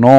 9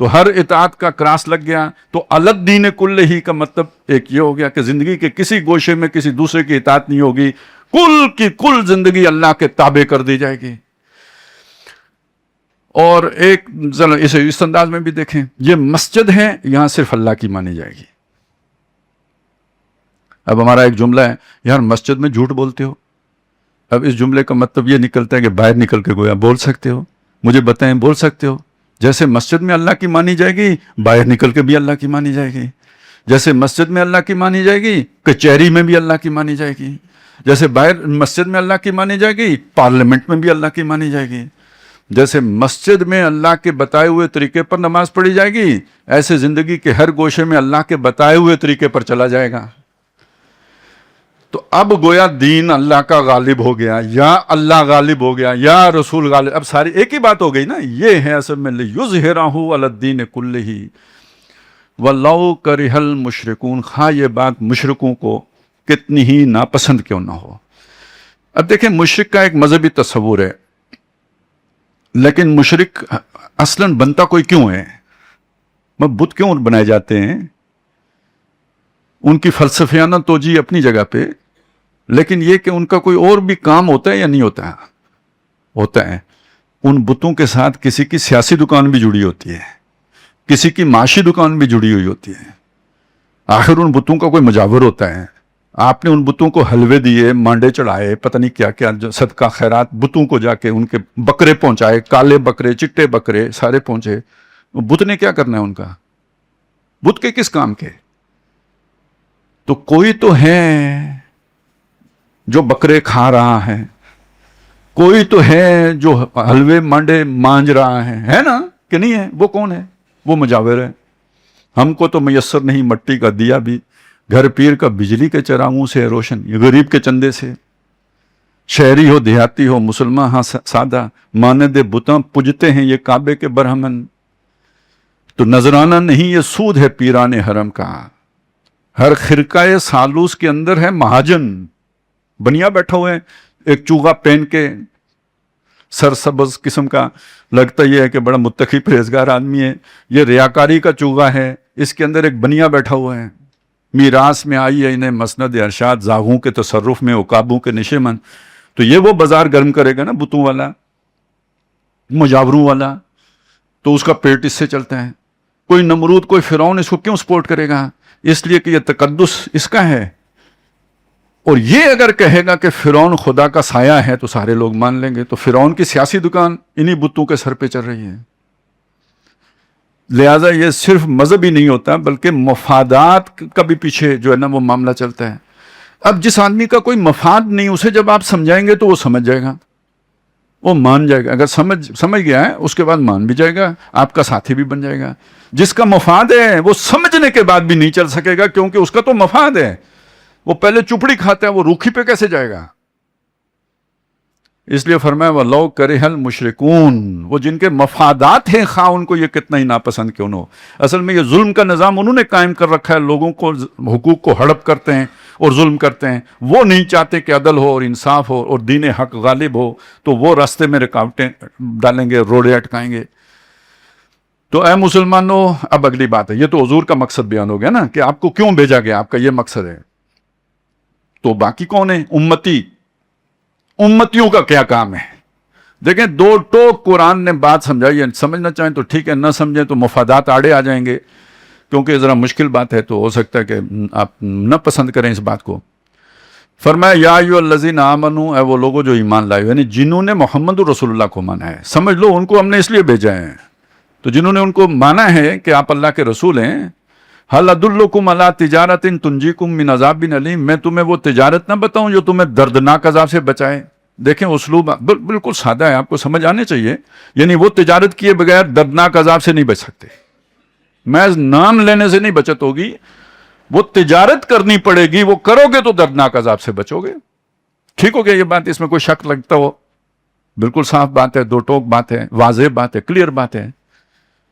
تو ہر اطاعت کا کراس لگ گیا. تو الدین کل ہی کا مطلب ایک یہ ہو گیا کہ زندگی کے کسی گوشے میں کسی دوسرے کی اطاعت نہیں ہوگی, کل کی کل زندگی اللہ کے تابع کر دی جائے گی. اور ایک اسے اس انداز میں بھی دیکھیں, یہ مسجد ہے, یہاں صرف اللہ کی مانی جائے گی. اب ہمارا ایک جملہ ہے, یار مسجد میں جھوٹ بولتے ہو. اب اس جملے کا مطلب یہ نکلتا ہے کہ باہر نکل کے گویا بول سکتے ہو, مجھے بتائیں بول سکتے ہو. جیسے مسجد میں اللہ کی مانی جائے گی, باہر نکل کے بھی اللہ کی مانی جائے گی. جیسے مسجد میں اللہ کی مانی جائے گی, کچہری میں بھی اللہ کی مانی جائے گی. جیسے باہر مسجد میں اللہ کی مانی جائے گی, پارلیمنٹ میں بھی اللہ کی مانی جائے گی. جیسے مسجد میں اللہ کے بتائے ہوئے طریقے پر نماز پڑھی جائے گی, ایسے زندگی کے ہر گوشے میں اللہ کے بتائے ہوئے طریقے پر چلا جائے گا. تو اب گویا دین اللہ کا غالب ہو گیا, یا اللہ غالب ہو گیا, یا رسول غالب. اب ساری ایک ہی بات ہو گئی نا. یہ ہے اصل میں لِیُظْہِرَہُ عَلَى الدِّینِ کُلِّهِ وَلَوْ کَرِہَ الْمُشْرِکُونَ. ہاں یہ بات مشرکوں کو کتنی ہی ناپسند کیوں نہ ہو. اب دیکھیں مشرک کا ایک مذہبی تصور ہے, لیکن مشرک اصلاً بنتا کوئی کیوں ہے؟ بت کیوں بنائے جاتے ہیں؟ ان کی فلسفیانہ توجیہ اپنی جگہ پہ, لیکن یہ کہ ان کا کوئی اور بھی کام ہوتا ہے یا نہیں ہوتا؟ ہوتا ہے. ان بتوں کے ساتھ کسی کی سیاسی دکان بھی جڑی ہوتی ہے, کسی کی معاشی دکان بھی جڑی ہوئی ہوتی ہے. آخر ان بتوں کا کوئی مجاور ہوتا ہے. آپ نے ان بتوں کو حلوے دیے, مانڈے چڑھائے, پتہ نہیں کیا کیا صدقہ خیرات, بتوں کو جا کے ان کے بکرے پہنچائے, کالے بکرے چٹے بکرے سارے پہنچے. بت نے کیا کرنا ہے ان کا؟ بت کے کس کام کے؟ تو کوئی تو ہے جو بکرے کھا رہا ہے, کوئی تو ہے جو حلوے مانڈے مانج رہا ہے نا کہ نہیں ہے؟ وہ کون ہے؟ وہ مجاور ہے. ہم کو تو میسر نہیں مٹی کا دیا بھی, گھر پیر کا بجلی کے چراغوں سے روشن, یہ غریب کے چندے سے. شہری ہو دیہاتی ہو مسلمان ہاں سادہ, ماند بتاں پجتے ہیں یہ کعبے کے برہمن. تو نذرانہ نہیں یہ سود ہے پیران حرم کا. ہر خرقہ سالوس کے اندر ہے مہاجن, بنیا بیٹھا ہوئے ہیں, ایک چوغا پہن کے, سرسبز قسم کا, لگتا یہ ہے کہ بڑا متقی پرہیزگار آدمی ہے. یہ ریاکاری کا چوغا ہے, اس کے اندر ایک بنیا بیٹھا ہوا ہے. میراث میں آئی ہے انہیں مسند ارشاد, زاغوں کے تصرف میں عقابوں کے نشیمن. تو یہ وہ بازار گرم کرے گا نا بتوں والا, مجاوروں والا, تو اس کا پیٹ اس سے چلتا ہے. کوئی نمرود کوئی فرعون اس کو کیوں سپورٹ کرے گا؟ اس لیے کہ یہ تقدس اس کا ہے. اور یہ اگر کہے گا کہ فرعون خدا کا سایہ ہے تو سارے لوگ مان لیں گے. تو فرعون کی سیاسی دکان انہی بتوں کے سر پہ چل رہی ہے. لہٰذا یہ صرف مذہب ہی نہیں ہوتا بلکہ مفادات کا بھی پیچھے جو ہے نا وہ معاملہ چلتا ہے. اب جس آدمی کا کوئی مفاد نہیں, اسے جب آپ سمجھائیں گے تو وہ سمجھ جائے گا, وہ مان جائے گا. اگر سمجھ گیا ہے اس کے بعد مان بھی جائے گا, آپ کا ساتھی بھی بن جائے گا. جس کا مفاد ہے وہ سمجھنے کے بعد بھی نہیں چل سکے گا, کیونکہ اس کا تو مفاد ہے. وہ پہلے چپڑی کھاتا ہے, وہ روکھی پہ کیسے جائے گا؟ اس لیے فرمایا وَلَوْ كَرِهَ الْمُشْرِكُونَ. وہ جن کے مفادات ہیں خواہ ان کو یہ کتنا ہی ناپسند کیوں نہ ہو. اصل میں یہ ظلم کا نظام انہوں نے قائم کر رکھا ہے, لوگوں کو حقوق کو ہڑپ کرتے ہیں اور ظلم کرتے ہیں. وہ نہیں چاہتے کہ عدل ہو اور انصاف ہو اور دین حق غالب ہو, تو وہ راستے میں رکاوٹیں ڈالیں گے, روڑے اٹکائیں گے. تو اے مسلمانوں, اب اگلی بات ہے, یہ تو حضور کا مقصد بیان ہو گیا نا کہ آپ کو کیوں بھیجا گیا, آپ کا یہ مقصد ہے. تو باقی کون ہے؟ امتی. امتیوں کا کیا کام ہے؟ دیکھیں دو ٹوک قرآن نے بات سمجھائی ہے, سمجھنا چاہیں تو ٹھیک ہے, نہ سمجھیں تو مفادات آڑے آ جائیں گے, کیونکہ ذرا مشکل بات ہے, تو ہو سکتا ہے کہ آپ نہ پسند کریں اس بات کو. فرمایا یا ایھا الذین آمنوا, اے وہ لوگوں جو ایمان لائے, یعنی جنہوں نے محمد رسول اللہ کو مانا ہے. سمجھ لو ان کو ہم نے اس لیے بھیجا ہے. تو جنہوں نے ان کو مانا ہے کہ آپ اللہ کے رسول ہیں, هل ادلکم علی تجارۃ تنجیکم من عذاب علیم, میں تمہیں وہ تجارت نہ بتاؤں جو تمہیں دردناک عذاب سے بچائے. دیکھیں اسلوب بالکل سادہ ہے, آپ کو سمجھ آنے چاہیے. یعنی وہ تجارت کیے بغیر دردناک عذاب سے نہیں بچ سکتے. محض نام لینے سے نہیں بچت ہوگی, وہ تجارت کرنی پڑے گی. وہ کرو گے تو دردناک عذاب سے بچو گے. ٹھیک ہو گیا یہ بات؟ اس میں کوئی شک لگتا ہو؟ بالکل صاف بات ہے, دو ٹوک بات ہے, واضح بات ہے, کلیئر بات ہے.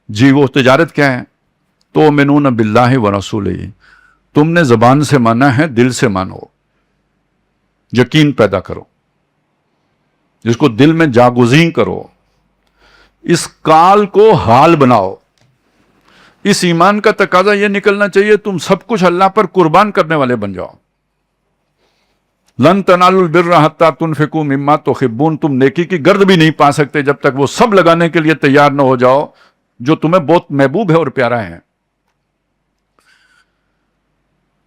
جی وہ تجارت کیا ہے؟ تؤمنون باللہ ورسولہ. تم نے زبان سے مانا ہے, دل سے مانو, یقین پیدا کرو, جس کو دل میں جاگزین کرو, اس کال کو حال بناؤ. اس ایمان کا تقاضا یہ نکلنا چاہیے تم سب کچھ اللہ پر قربان کرنے والے بن جاؤ. لن تنالوا البر حتی تنفقوا مما تحبون، تم نیکی کی گرد بھی نہیں پا سکتے جب تک وہ سب لگانے کے لیے تیار نہ ہو جاؤ جو تمہیں بہت محبوب ہے اور پیارا ہے.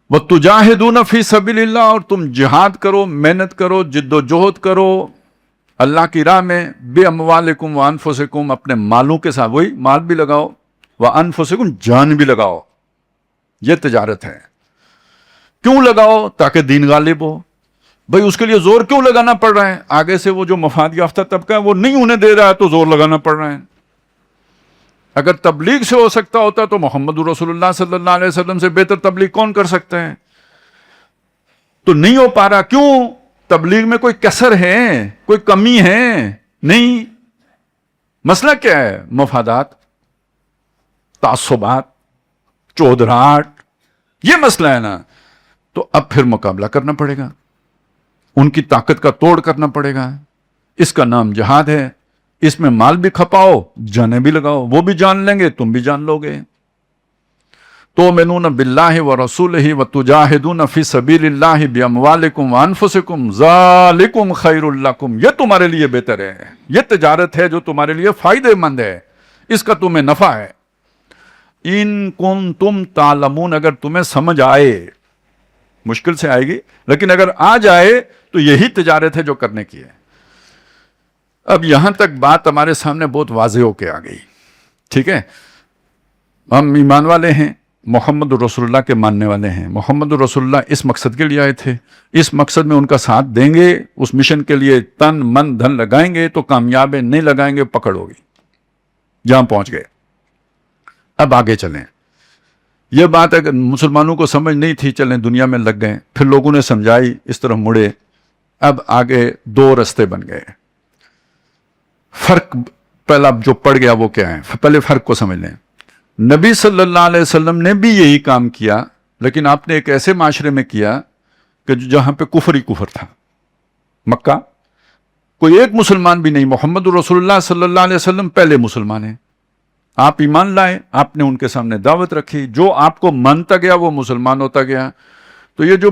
وَتُجَاهِدُونَ فِي سَبِيلِ اللَّهِ، اور تم جہاد کرو، محنت کرو، جد و جہد کرو اللہ کی راہ میں. بِأَمْوَالِكُمْ وَأَنفُسِكُمْ، اپنے مالوں کے ساتھ، وہی مال بھی لگاؤ، وَأَنفُسِكُمْ، جان بھی لگاؤ. یہ تجارت ہے. کیوں لگاؤ؟ تاکہ دین غالب ہو. بھئی اس کے لیے زور کیوں لگانا پڑ رہا ہے؟ آگے سے وہ جو مفاد یافتہ طبقہ ہے وہ نہیں انہیں دے رہا ہے تو زور لگانا پڑ رہا ہے. اگر تبلیغ سے ہو سکتا ہوتا تو محمد رسول اللہ صلی اللہ علیہ وسلم سے بہتر تبلیغ کون کر سکتا ہے؟ تو نہیں ہو پا رہا. کیوں؟ تبلیغ میں کوئی کسر ہے، کوئی کمی ہے؟ نہیں. مسئلہ کیا ہے؟ مفادات، تعصبات، چودراہٹ، یہ مسئلہ ہے نا. تو اب پھر مقابلہ کرنا پڑے گا، ان کی طاقت کا توڑ کرنا پڑے گا. اس کا نام جہاد ہے. اس میں مال بھی کھپاؤ، جانیں بھی لگاؤ. وہ بھی جان لیں گے، تم بھی جان لو گے. تؤمنون باللہ ورسولہ وتجاہدون فی سبیل اللہ باموالکم وانفسکم ذالکم خیر لکم، یہ تمہارے لیے بہتر ہے. یہ تجارت ہے جو تمہارے لیے فائدہ مند ہے، اس کا تمہیں نفع ہے. ان کنتم تعلمون، اگر تمہیں سمجھ آئے، مشکل سے آئے گی لیکن اگر آ جائے تو یہی تجارت ہے جو کرنے کی ہے. اب یہاں تک بات ہمارے سامنے بہت واضح ہو کے آ گئی. ٹھیک ہے، ہم ایمان والے ہیں، محمد رسول اللہ کے ماننے والے ہیں. محمد رسول اللہ اس مقصد کے لیے آئے تھے، اس مقصد میں ان کا ساتھ دیں گے، اس مشن کے لیے تن من دھن لگائیں گے تو کامیاب ہے، نہیں لگائیں گے پکڑ ہوگی. جہاں پہنچ گئے. اب آگے چلیں. یہ بات اگر مسلمانوں کو سمجھ نہیں تھی، چلیں دنیا میں لگ گئے، پھر لوگوں نے سمجھائی، اس طرف مڑے. اب آگے دو رستے بن گئے. فرق پہلا جو پڑ گیا وہ کیا ہے؟ پہلے فرق کو سمجھ لیں. نبی صلی اللہ علیہ وسلم نے بھی یہی کام کیا، لیکن آپ نے ایک ایسے معاشرے میں کیا کہ جہاں پہ کفر ہی کفر تھا. مکہ کوئی ایک مسلمان بھی نہیں. محمد رسول اللہ صلی اللہ علیہ وسلم پہلے مسلمان ہیں. آپ ایمان لائے، آپ نے ان کے سامنے دعوت رکھی، جو آپ کو مانتا گیا وہ مسلمان ہوتا گیا. تو یہ جو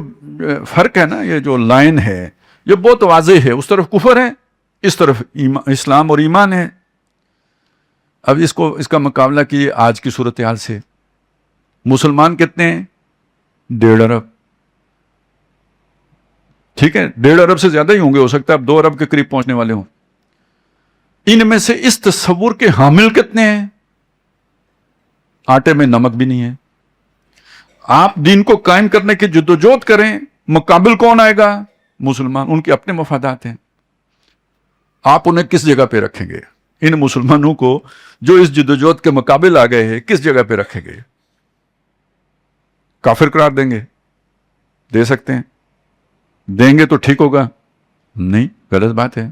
فرق ہے نا، یہ جو لائن ہے یہ بہت واضح ہے. اس طرف کفر ہے، اس طرف اسلام اور ایمان ہے. اب اس کا مقابلہ کیے آج کی صورتحال سے. مسلمان کتنے ہیں؟ 1.5 ارب. ٹھیک ہے، 1.5 ارب سے زیادہ ہی ہوں گے، ہو سکتا ہے اب 2 ارب کے قریب پہنچنے والے ہوں. ان میں سے اس تصور کے حامل کتنے ہیں؟ آٹے میں نمک بھی نہیں ہے. آپ دین کو قائم کرنے کی جدوجہد کریں، مقابل کون آئے گا؟ مسلمان. ان کے اپنے مفادات ہیں. آپ انہیں کس جگہ پہ رکھیں گے؟ ان مسلمانوں کو جو اس جدوجہد کے مقابل آ گئے ہیں کس جگہ پہ رکھیں گے؟ کافر قرار دیں گے؟ دے سکتے ہیں. دیں گے تو ٹھیک ہوگا؟ نہیں، غلط بات ہے.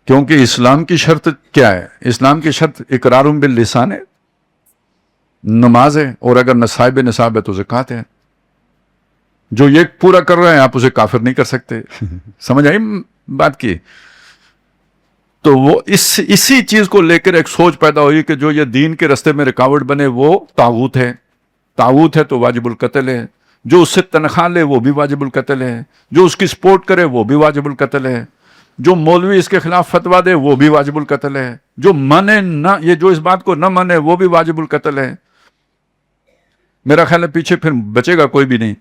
کیونکہ اسلام کی شرط کیا ہے؟ اسلام کی شرط اقرار باللسان ہے، نماز ہے، اور اگر نصاب نصاب ہے تو زکوٰۃ ہے. جو یہ پورا کر رہے ہیں آپ اسے کافر نہیں کر سکتے. سمجھ آئی بات کی؟ تو وہ اسی چیز کو لے کر ایک سوچ پیدا ہوئی کہ جو یہ دین کے رستے میں رکاوٹ بنے وہ طاغوت ہے. طاغوت ہے تو واجب القتل ہے. جو اس سے تنخواہ لے وہ بھی واجب القتل ہے. جو اس کی سپورٹ کرے وہ بھی واجب القتل ہے. جو مولوی اس کے خلاف فتویٰ دے وہ بھی واجب القتل ہے. جو مانے نہ، یہ جو اس بات کو نہ مانے وہ بھی واجب القتل ہے. میرا خیال ہے پیچھے پھر بچے گا کوئی بھی نہیں.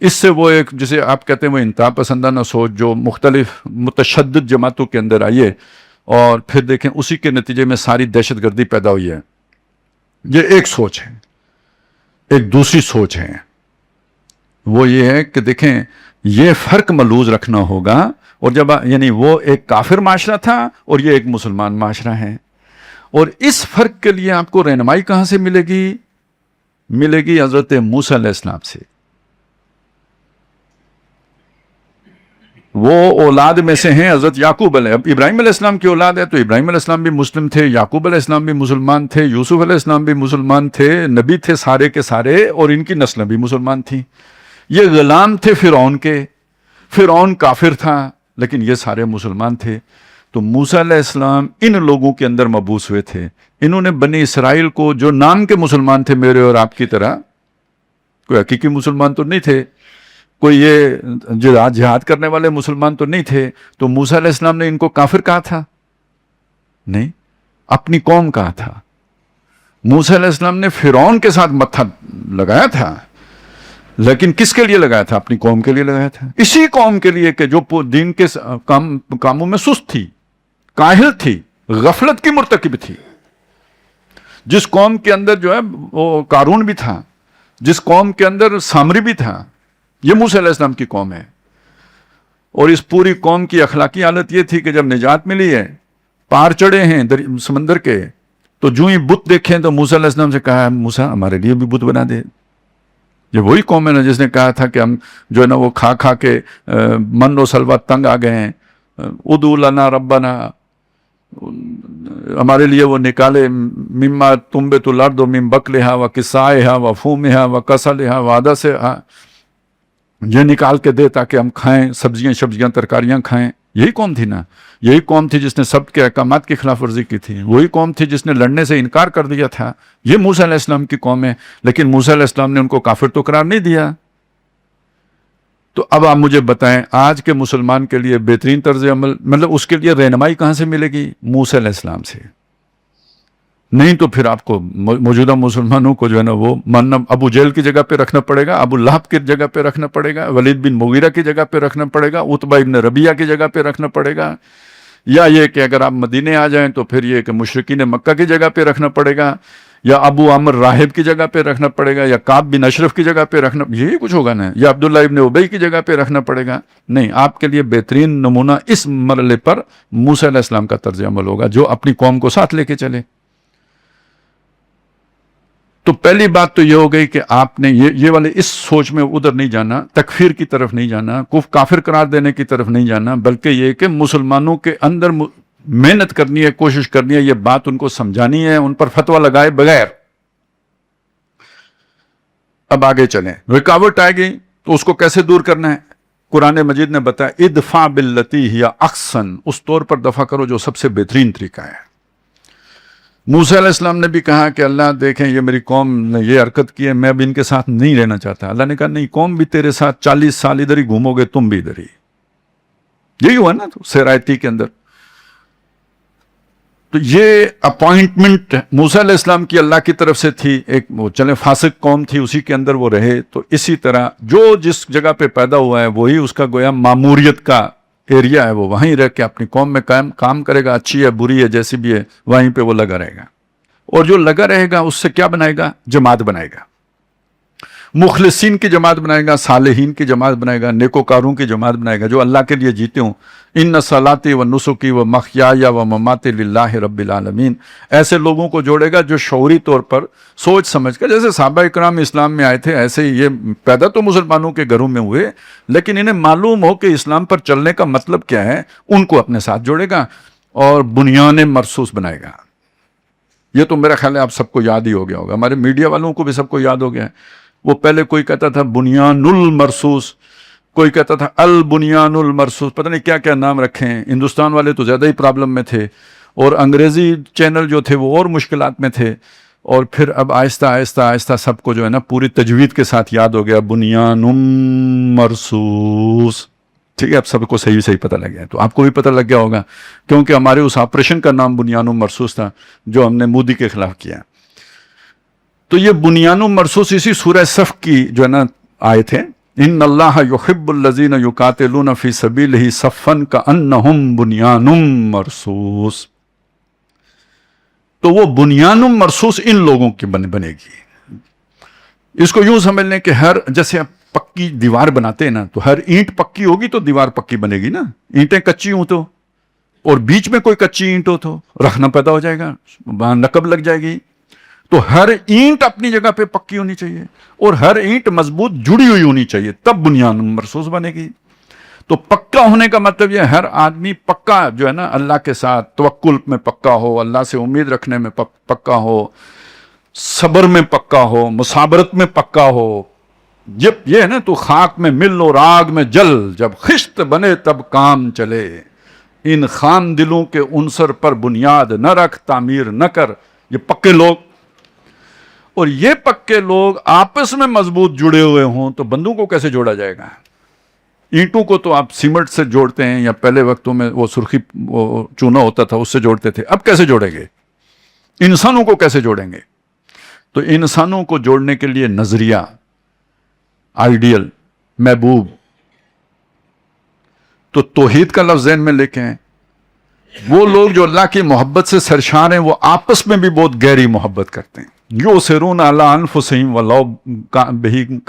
اس سے وہ ایک جسے آپ کہتے ہیں وہ انتہا پسندانہ سوچ جو مختلف متشدد جماعتوں کے اندر آئی ہے، اور پھر دیکھیں اسی کے نتیجے میں ساری دہشت گردی پیدا ہوئی ہے. یہ ایک سوچ ہے. ایک دوسری سوچ ہے، وہ یہ ہے کہ دیکھیں یہ فرق ملحوظ رکھنا ہوگا. اور جب یعنی وہ ایک کافر معاشرہ تھا اور یہ ایک مسلمان معاشرہ ہے، اور اس فرق کے لیے آپ کو رہنمائی کہاں سے ملے گی؟ ملے گی حضرت موسیٰ علیہ السلام سے. وہ اولاد میں سے ہیں حضرت یعقوب علیہ. اب ابراہیم علیہ السلام کی اولاد ہے تو ابراہیم علیہ السلام بھی مسلم تھے، یعقوب علیہ السلام بھی مسلمان تھے، یوسف علیہ السلام بھی مسلمان تھے، نبی تھے سارے کے سارے، اور ان کی نسلیں بھی مسلمان تھیں. یہ غلام تھے فرعون کے، فرعون کافر تھا لیکن یہ سارے مسلمان تھے. تو موسیٰ علیہ السلام ان لوگوں کے اندر مبعوث ہوئے تھے. انہوں نے بنی اسرائیل کو، جو نام کے مسلمان تھے میرے اور آپ کی طرح، کوئی حقیقی مسلمان تو نہیں تھے، کوئی یہ جہاد کرنے والے مسلمان تو نہیں تھے، تو موسیٰ علیہ السلام نے ان کو کافر کہا تھا؟ نہیں، اپنی قوم کہا تھا. موسیٰ علیہ السلام نے فرعون کے ساتھ متھا لگایا تھا، لیکن کس کے لیے لگایا تھا؟ اپنی قوم کے لیے لگایا تھا. اسی قوم کے لیے کہ جو دین کے کاموں میں سست تھی، کاہل تھی، غفلت کی مرتکب تھی. جس قوم کے اندر جو ہے وہ قارون بھی تھا، جس قوم کے اندر سامری بھی تھا، یہ موسیٰ علیہ السلام کی قوم ہے. اور اس پوری قوم کی اخلاقی حالت یہ تھی کہ جب نجات ملی ہے، پار چڑھے ہیں سمندر کے، تو جو ہی بت دیکھیں تو موسیٰ علیہ السلام سے کہا، موسیٰ ہمارے لیے بھی بت بنا دے. یہ وہی قوم ہے نا جس نے کہا تھا کہ ہم جو ہے نا وہ کھا کھا کے من و سلوہ تنگ آ گئے ہیں، ادعو لنا ربنا، ہمارے لیے وہ نکالے مما تنبت الارض من بقلہا و قثائہا و فومہا و کسلہا و عدسہا، یہ نکال کے دے تاکہ ہم کھائیں، سبزیاں ترکاریاں کھائیں. یہی قوم تھی نا، یہی قوم تھی جس نے سب کے احکامات کی خلاف ورزی کی تھی، وہی قوم تھی جس نے لڑنے سے انکار کر دیا تھا. یہ موسیٰ علیہ السلام کی قوم ہے، لیکن موسیٰ علیہ السلام نے ان کو کافر تو قرار نہیں دیا. تو اب آپ مجھے بتائیں، آج کے مسلمان کے لیے بہترین طرز عمل، مطلب اس کے لیے رہنمائی کہاں سے ملے گی؟ موسیٰ علیہ السلام سے. نہیں تو پھر آپ کو موجودہ مسلمانوں کو جو ہے نا وہ ابو جہل کی جگہ پہ رکھنا پڑے گا، ابو لہب کی جگہ پہ رکھنا پڑے گا، ولید بن مغیرہ کی جگہ پہ رکھنا پڑے گا، عتبہ ابن ربیعہ کی جگہ پہ رکھنا پڑے گا، یا یہ کہ اگر آپ مدینے آ جائیں تو پھر یہ کہ مشرکین مکہ کی جگہ پہ رکھنا پڑے گا، یا ابو عامر راہب کی جگہ پہ رکھنا پڑے گا، یا کعب بن اشرف کی جگہ پہ رکھنا، یہی کچھ ہوگا نا، یا عبداللہ ابن ابی کی جگہ پہ رکھنا پڑے گا. نہیں، آپ کے لیے بہترین نمونہ اس مرحلے پر موسیٰ علیہ السلام کا طرز عمل ہوگا، جو اپنی قوم کو ساتھ لے کے چلے. تو پہلی بات تو یہ ہو گئی کہ آپ نے یہ والے اس سوچ میں ادھر نہیں جانا، تکفیر کی طرف نہیں جانا، کافر قرار دینے کی طرف نہیں جانا، بلکہ یہ کہ مسلمانوں کے اندر محنت کرنی ہے، کوشش کرنی ہے، یہ بات ان کو سمجھانی ہے، ان پر فتویٰ لگائے بغیر. اب آگے چلیں، رکاوٹ آئے گی تو اس کو کیسے دور کرنا ہے؟ قرآن مجید نے بتایا ادفع باللتی ہی احسن، اس طور پر دفع کرو جو سب سے بہترین طریقہ ہے. موسیٰ علیہ السلام نے بھی کہا کہ اللہ دیکھیں یہ میری قوم نے یہ حرکت کی ہے، میں اب ان کے ساتھ نہیں رہنا چاہتا. اللہ نے کہا نہیں، قوم بھی تیرے ساتھ 40 سال ادھر ہی گھومو گے، تم بھی ادھر ہی. یہی ہوا نا تو سیرائتی کے اندر. تو یہ اپوائنٹمنٹ موسیٰ علیہ السلام کی اللہ کی طرف سے تھی. ایک وہ چلے فاسق قوم تھی، اسی کے اندر وہ رہے. تو اسی طرح جو جس جگہ پہ پیدا ہوا ہے وہی اس کا گویا ماموریت کا ایریا ہے، وہ وہیں رہ کے اپنی قوم میں کام کرے گا، اچھی ہے بری ہے جیسی بھی ہے، وہیں پہ وہ لگا رہے گا. اور جو لگا رہے گا اس سے کیا بنائے گا؟ جماعت بنائے گا، مخلصین کی جماعت بنائے گا، صالحین کی جماعت بنائے گا، نیکوکاروں کی جماعت بنائے گا، جو اللہ کے لیے جیتے ہوں. ان صلاتی و نسکی و مخیایا و مماتی للہ رب العالمین. ایسے لوگوں کو جوڑے گا جو شعوری طور پر سوچ سمجھ کر، جیسے صحابہ اکرام اسلام میں آئے تھے، ایسے ہی یہ پیدا تو مسلمانوں کے گھروں میں ہوئے، لیکن انہیں معلوم ہو کہ اسلام پر چلنے کا مطلب کیا ہے، ان کو اپنے ساتھ جوڑے گا اور بنیان مرصوص بنائے گا. یہ تو میرا خیال ہے آپ سب کو یاد ہی ہو گیا ہوگا، ہمارے میڈیا والوں کو بھی سب کو یاد ہو گیا ہے. وہ پہلے کوئی کہتا تھا بنیان المرصوص، کوئی کہتا تھا البنیان المرصوص، پتہ نہیں کیا کیا نام رکھے ہیں. ہندوستان والے تو زیادہ ہی پرابلم میں تھے، اور انگریزی چینل جو تھے وہ اور مشکلات میں تھے. اور پھر اب آہستہ آہستہ آہستہ سب کو جو ہے نا پوری تجوید کے ساتھ یاد ہو گیا، بنیان مرصوص. ٹھیک ہے، اب سب کو صحیح پتہ لگ گیا. تو آپ کو بھی پتہ لگ گیا ہوگا، کیونکہ ہمارے اس آپریشن کا نام بنیان مرصوص تھا جو ہم نے مودی کے خلاف کیا. تو یہ بنیان مرصوص اسی سورہ صف کی جو ہے نا آیت ہے، ان اللہ یحب الذین یقاتلون فی سبیلہ صفا کانہم بنیان مرصوص. تو وہ بنیان مرصوص ان لوگوں کی بنے گی. اس کو یوں سمجھ لیں کہ جیسے آپ پکی دیوار بناتے ہیں نا، تو ہر اینٹ پکی ہوگی تو دیوار پکی بنے گی نا. اینٹیں کچی ہوں تو، اور بیچ میں کوئی کچی اینٹ ہو تو رکھنا پیدا ہو جائے گا، وہاں نقب لگ جائے گی. تو ہر اینٹ اپنی جگہ پہ پکی ہونی چاہیے، اور ہر اینٹ مضبوط جڑی ہوئی ہونی چاہیے، تب بنیان مرصوص بنے گی. تو پکا ہونے کا مطلب یہ ہر آدمی پکا جو ہے نا اللہ کے ساتھ توکل میں پکا ہو، اللہ سے امید رکھنے میں پکا ہو، صبر میں پکا ہو، مصابرت میں پکا ہو. جب یہ ہے نا تو خاک میں مل اور آگ میں جل، جب خشت بنے تب کام چلے. ان خام دلوں کے عنصر پر بنیاد نہ رکھ، تعمیر نہ کر. یہ پکے لوگ، اور یہ پکے لوگ آپس میں مضبوط جڑے ہوئے ہوں تو بندوں کو کیسے جوڑا جائے گا؟ اینٹوں کو تو آپ سیمنٹ سے جوڑتے ہیں، یا پہلے وقتوں میں وہ سرخی چونا ہوتا تھا اس سے جوڑتے تھے، اب کیسے جوڑیں گے؟ انسانوں کو کیسے جوڑیں گے؟ تو انسانوں کو جوڑنے کے لیے نظریہ، آئیڈیل، محبوب. تو توحید کا لفظ ذہن میں لے کے آئیں. وہ لوگ جو اللہ کی محبت سے سرشار ہیں وہ آپس میں بھی بہت گہری محبت کرتے ہیں. یؤثرون علی انفسہم ولو بہم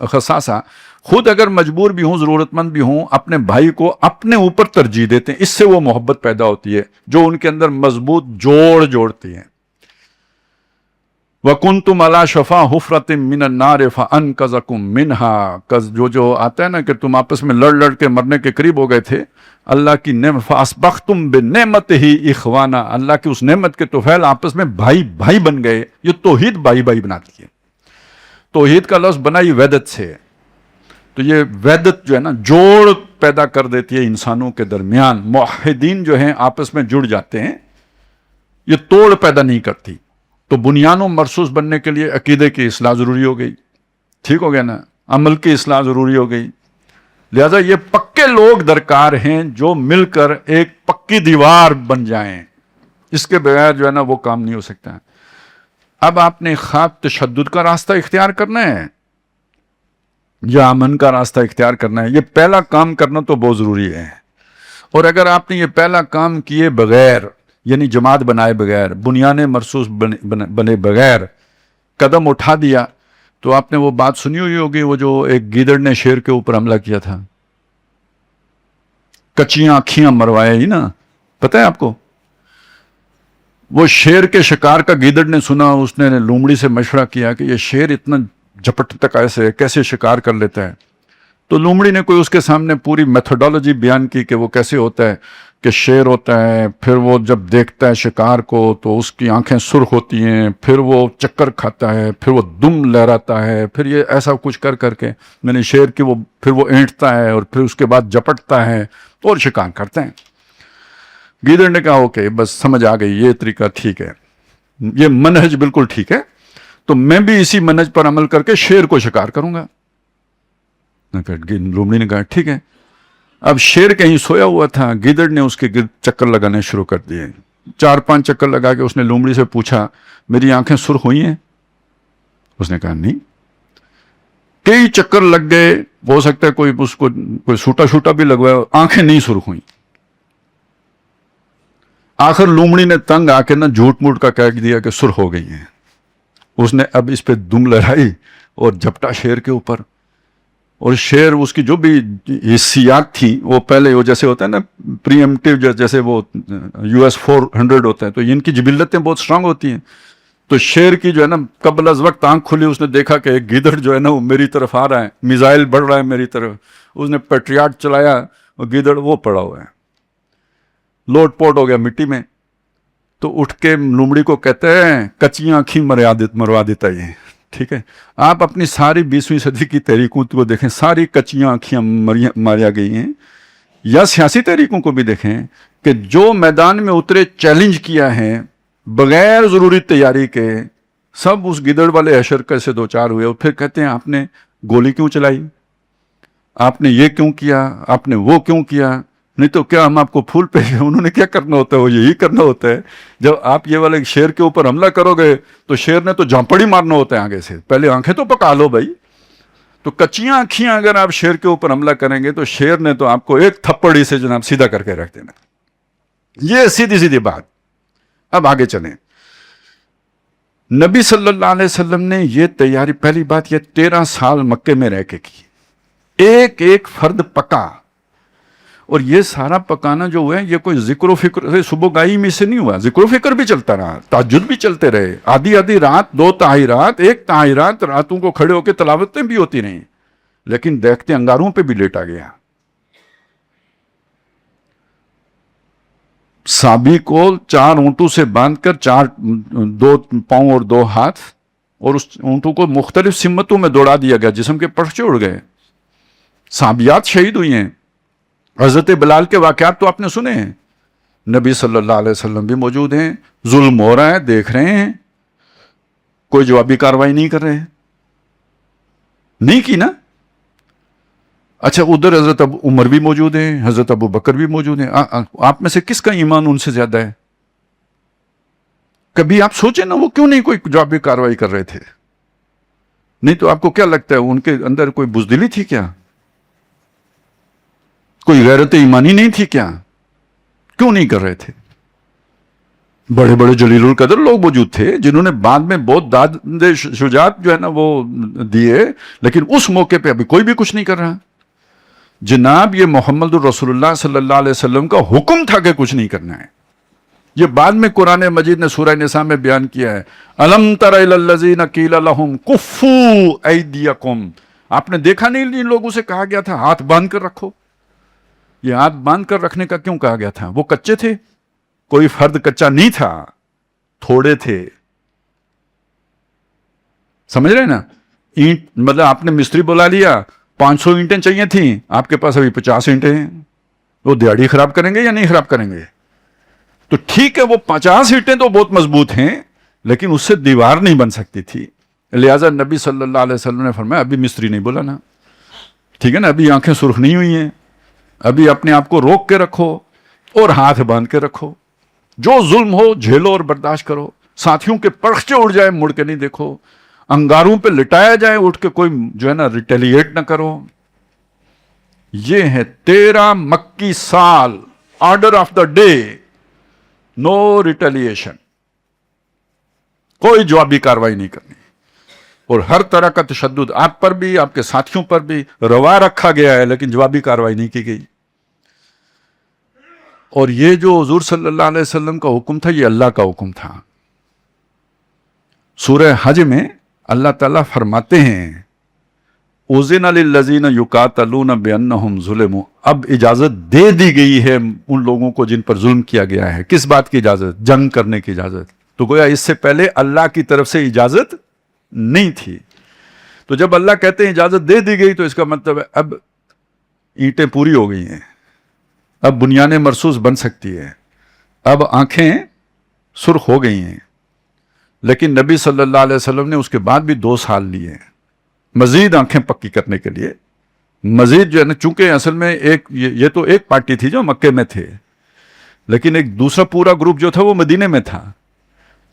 خصاصہ، خود اگر مجبور بھی ہوں، ضرورت مند بھی ہوں، اپنے بھائی کو اپنے اوپر ترجیح دیتے ہیں. اس سے وہ محبت پیدا ہوتی ہے جو ان کے اندر مضبوط جوڑتی ہے. وَكُنْتُمْ عَلَى شَفَا حُفْرَةٍ مِّنَ النَّارِ فَأَنْقَذَكُم مِّنْهَا. جو آتا ہے نا کہ تم آپس میں لڑ کے مرنے کے قریب ہو گئے تھے، اللہ کی نعمت فَأَصْبَحْتُم بِنِعْمَتِهِ إِخْوَانًا، اللہ کی اس نعمت کے طفیل آپس میں بھائی بن گئے. یہ توحید بھائی بناتی ہے. توحید کا لفظ بنا ہی وحدت سے ہے. تو یہ وحدت جو ہے نا، جوڑ پیدا کر دیتی ہے انسانوں کے درمیان. موحدین جو ہیں آپس میں جڑ جاتے ہیں، یہ توڑ پیدا نہیں کرتی. تو بنیان و مرصوص بننے کے لیے عقیدے کی اصلاح ضروری ہو گئی، ٹھیک ہو گیا نا، عمل کی اصلاح ضروری ہو گئی. لہذا یہ پکے لوگ درکار ہیں جو مل کر ایک پکی دیوار بن جائیں. اس کے بغیر جو ہے نا وہ کام نہیں ہو سکتا. اب آپ نے خواب تشدد کا راستہ اختیار کرنا ہے یا امن کا راستہ اختیار کرنا ہے، یہ پہلا کام کرنا تو بہت ضروری ہے. اور اگر آپ نے یہ پہلا کام کیے بغیر، یعنی جماعت بنائے بغیر، بنیان مرصوص بنے بغیر قدم اٹھا دیا، تو آپ نے وہ بات سنی ہوئی ہوگی، وہ جو ایک گیدڑ نے شیر کے اوپر حملہ کیا تھا، کچیاں آنکھیاں مروایا ہی نا، پتہ ہے آپ کو؟ وہ شیر کے شکار کا گیدڑ نے سنا، اس نے لومڑی سے مشورہ کیا کہ یہ شیر اتنا جھپٹتا کیسے شکار کر لیتا ہے. تو لومڑی نے کوئی اس کے سامنے پوری میتھڈالوجی بیان کی کہ وہ کیسے ہوتا ہے. کہ شیر ہوتا ہے، پھر وہ جب دیکھتا ہے شکار کو تو اس کی آنکھیں سرخ ہوتی ہیں، پھر وہ چکر کھاتا ہے، پھر وہ دم لہراتا ہے، پھر یہ ایسا کچھ کر کے یعنی شیر کی پھر وہ اینٹتا ہے اور پھر اس کے بعد جپٹتا ہے اور شکار کرتے ہیں. گیدڑ نے کہا اوکے بس سمجھ آ گئی، یہ طریقہ ٹھیک ہے، یہ منہج بالکل ٹھیک ہے، تو میں بھی اسی منہج پر عمل کر کے شیر کو شکار کروں گا. لومڑی نے کہا ٹھیک ہے. اب شیر کہیں سویا ہوا تھا، گیدڑ نے اس کے گرد چکر لگانے شروع کر دیے. 4-5 چکر لگا کے اس نے لومڑی سے پوچھا میری آنکھیں سرخ ہوئی ہیں؟ اس نے کہا نہیں. کئی چکر لگ گئے، ہو سکتا ہے کوئی سوٹا بھی لگوایا، آنکھیں نہیں سرخ ہوئی. آخر لومڑی نے تنگ آ کے نا جھوٹ موٹ کا کہہ دیا کہ سرخ ہو گئی ہیں. اس نے اب اس پہ دم لہرائی اور جھپٹا شیر کے اوپر، اور شیر اس کی جو بھی حصیات تھی وہ پہلے وہ جیسے ہوتا ہے نا پری ایمپٹیو، جیسے وہ US 400 ہوتا ہے، تو ان کی جبلتیں بہت سٹرانگ ہوتی ہیں. تو شیر کی جو ہے نا قبل از وقت آنکھ کھلی، اس نے دیکھا کہ ایک گیدڑ جو ہے نا وہ میری طرف آ رہا ہے، میزائل بڑھ رہا ہے میری طرف. اس نے پیٹریاٹ چلایا اور گیدڑ وہ پڑا ہوا ہے، لوٹ پوٹ ہو گیا مٹی میں. تو اٹھ کے لومڑی کو کہتے ہیں کچیاں آنکھیں مروا دیتا یہ. ٹھیک ہے، آپ اپنی ساری 20ویں صدی کی تحریکوں کو دیکھیں، ساری کچیاں آنکھیں ماریا گئی ہیں. یا سیاسی تحریکوں کو بھی دیکھیں کہ جو میدان میں اترے، چیلنج کیا ہے بغیر ضروری تیاری کے، سب اس گیدڑ والے حشر سے دوچار ہوئے. اور پھر کہتے ہیں آپ نے گولی کیوں چلائی، آپ نے یہ کیوں کیا، آپ نے وہ کیوں کیا؟ نہیں تو کیا ہم آپ کو پھول پہ انہوں نے کیا کرنا ہوتا ہے، وہ یہی کرنا ہوتا ہے. جب آپ یہ والے شیر کے اوپر حملہ کرو گے تو شیر نے تو جھانپڑی مارنا ہوتا ہے آگے سے، پہلے آنکھیں تو پکا لو بھائی. تو کچیاں آنکھیاں اگر آپ شیر کے اوپر حملہ کریں گے تو شیر نے تو آپ کو ایک تھپڑی سے جناب سیدھا کر کے رکھ دینا. یہ سیدھی بات. اب آگے چلیں. نبی صلی اللہ علیہ وسلم نے یہ تیاری، پہلی بات یہ 13 سال مکے میں رہ کے کی، ایک فرد پکا. اور یہ سارا پکانا جو ہوا ہے یہ کوئی ذکر و فکر صبح گائی میں سے نہیں ہوا، ذکر و فکر بھی چلتا رہا، تہجد بھی چلتے رہے، آدھی رات، 2 تہائی رات، 1 تہائی رات راتوں کو کھڑے ہو کے تلاوتیں بھی ہوتی رہیں. لیکن دیکھتے انگاروں پہ بھی لیٹا گیا. صحابی کو 4 اونٹوں سے باندھ کر 2 پاؤں اور 2 ہاتھ، اور اس اونٹوں کو مختلف سمتوں میں دوڑا دیا گیا، جسم کے پرچے اڑ گئے، صحابیات شہید ہوئی ہیں. حضرت بلال کے واقعات تو آپ نے سنے ہیں، نبی صلی اللہ علیہ وسلم بھی موجود ہیں، ظلم ہو رہا ہے، دیکھ رہے ہیں، کوئی جوابی کاروائی نہیں کر رہے ہیں، نہیں کی نا۔ اچھا ادھر حضرت عمر بھی موجود ہیں، حضرت ابو بکر بھی موجود ہیں، آپ میں سے کس کا ایمان ان سے زیادہ ہے؟ کبھی آپ سوچیں نا وہ کیوں نہیں کوئی جوابی کاروائی کر رہے تھے؟ نہیں تو آپ کو کیا لگتا ہے ان کے اندر کوئی بزدلی تھی کیا؟ کوئی غیرت ایمانی نہیں تھی کیا؟ کیوں نہیں کر رہے تھے؟ بڑے بڑے جلیل القدر لوگ موجود تھے جنہوں نے بعد میں بہت داد شجاعت جو ہے نا وہ دیے، لیکن اس موقع پہ ابھی کوئی بھی کچھ نہیں کر رہا۔ جناب یہ محمد الرسول اللہ صلی اللہ علیہ وسلم کا حکم تھا کہ کچھ نہیں کرنا ہے۔ یہ بعد میں قرآن مجید نے سورہ نساء میں بیان کیا ہے، الم تر الی الذین قیل لہم کفوا ایدیکم، آپ نے دیکھا نہیں جن لوگوں سے کہا گیا تھا ہاتھ باندھ کر رکھو؟ یہ ہاتھ باندھ کر رکھنے کا کیوں کہا گیا تھا؟ وہ کچے تھے؟ کوئی فرد کچا نہیں تھا، تھوڑے تھے، سمجھ رہے نا؟ اینٹ مطلب آپ نے مستری بلا لیا، 500 اینٹیں چاہیے تھیں، آپ کے پاس ابھی 50 اینٹیں ہیں، وہ دیہڑی خراب کریں گے یا نہیں خراب کریں گے؟ تو ٹھیک ہے وہ 50 اینٹیں تو بہت مضبوط ہیں، لیکن اس سے دیوار نہیں بن سکتی تھی، لہٰذا نبی صلی اللہ علیہ وسلم نے فرمایا ابھی مستری نہیں بلانا، ٹھیک ہے نا، ابھی آنکھیں سرخ نہیں ہوئی ہیں، ابھی اپنے آپ کو روک کے رکھو اور ہاتھ باندھ کے رکھو، جو ظلم ہو جھیلو اور برداشت کرو، ساتھیوں کے پرخچے اڑ جائے مڑ کے نہیں دیکھو، انگاروں پہ لٹایا جائے اٹھ کے کوئی جو ہے نا ریٹیلیٹ نہ کرو۔ یہ ہے 13 مکی سال، order of the day, know retaliation, کوئی جوابی کاروائی نہیں کرنی، اور ہر طرح کا تشدد آپ پر بھی آپ کے ساتھیوں پر بھی روا رکھا گیا ہے، لیکن جوابی کاروائی نہیں کی گئی۔ اور یہ جو حضور صلی اللہ علیہ وسلم کا حکم تھا یہ اللہ کا حکم تھا۔ سورہ حج میں اللہ تعالیٰ فرماتے ہیں اذن للذین یقاتلون بانہم ظلموا، اب اجازت دے دی گئی ہے ان لوگوں کو جن پر ظلم کیا گیا ہے۔ کس بات کی اجازت؟ جنگ کرنے کی اجازت۔ تو گویا اس سے پہلے اللہ کی طرف سے اجازت نہیں تھی، تو جب اللہ کہتے ہیں اجازت دے دی گئی تو اس کا مطلب ہے اب اینٹیں پوری ہو گئی ہیں، اب بنیادیں مرصوص بن سکتی ہے، اب آنکھیں سرخ ہو گئی ہیں۔ لیکن نبی صلی اللہ علیہ وسلم نے اس کے بعد بھی 2 سال لیے مزید آنکھیں پکی کرنے کے لیے، مزید جو ہے نا، چونکہ اصل میں یہ تو ایک پارٹی تھی جو مکے میں تھے، لیکن ایک دوسرا پورا گروپ جو تھا وہ مدینے میں تھا۔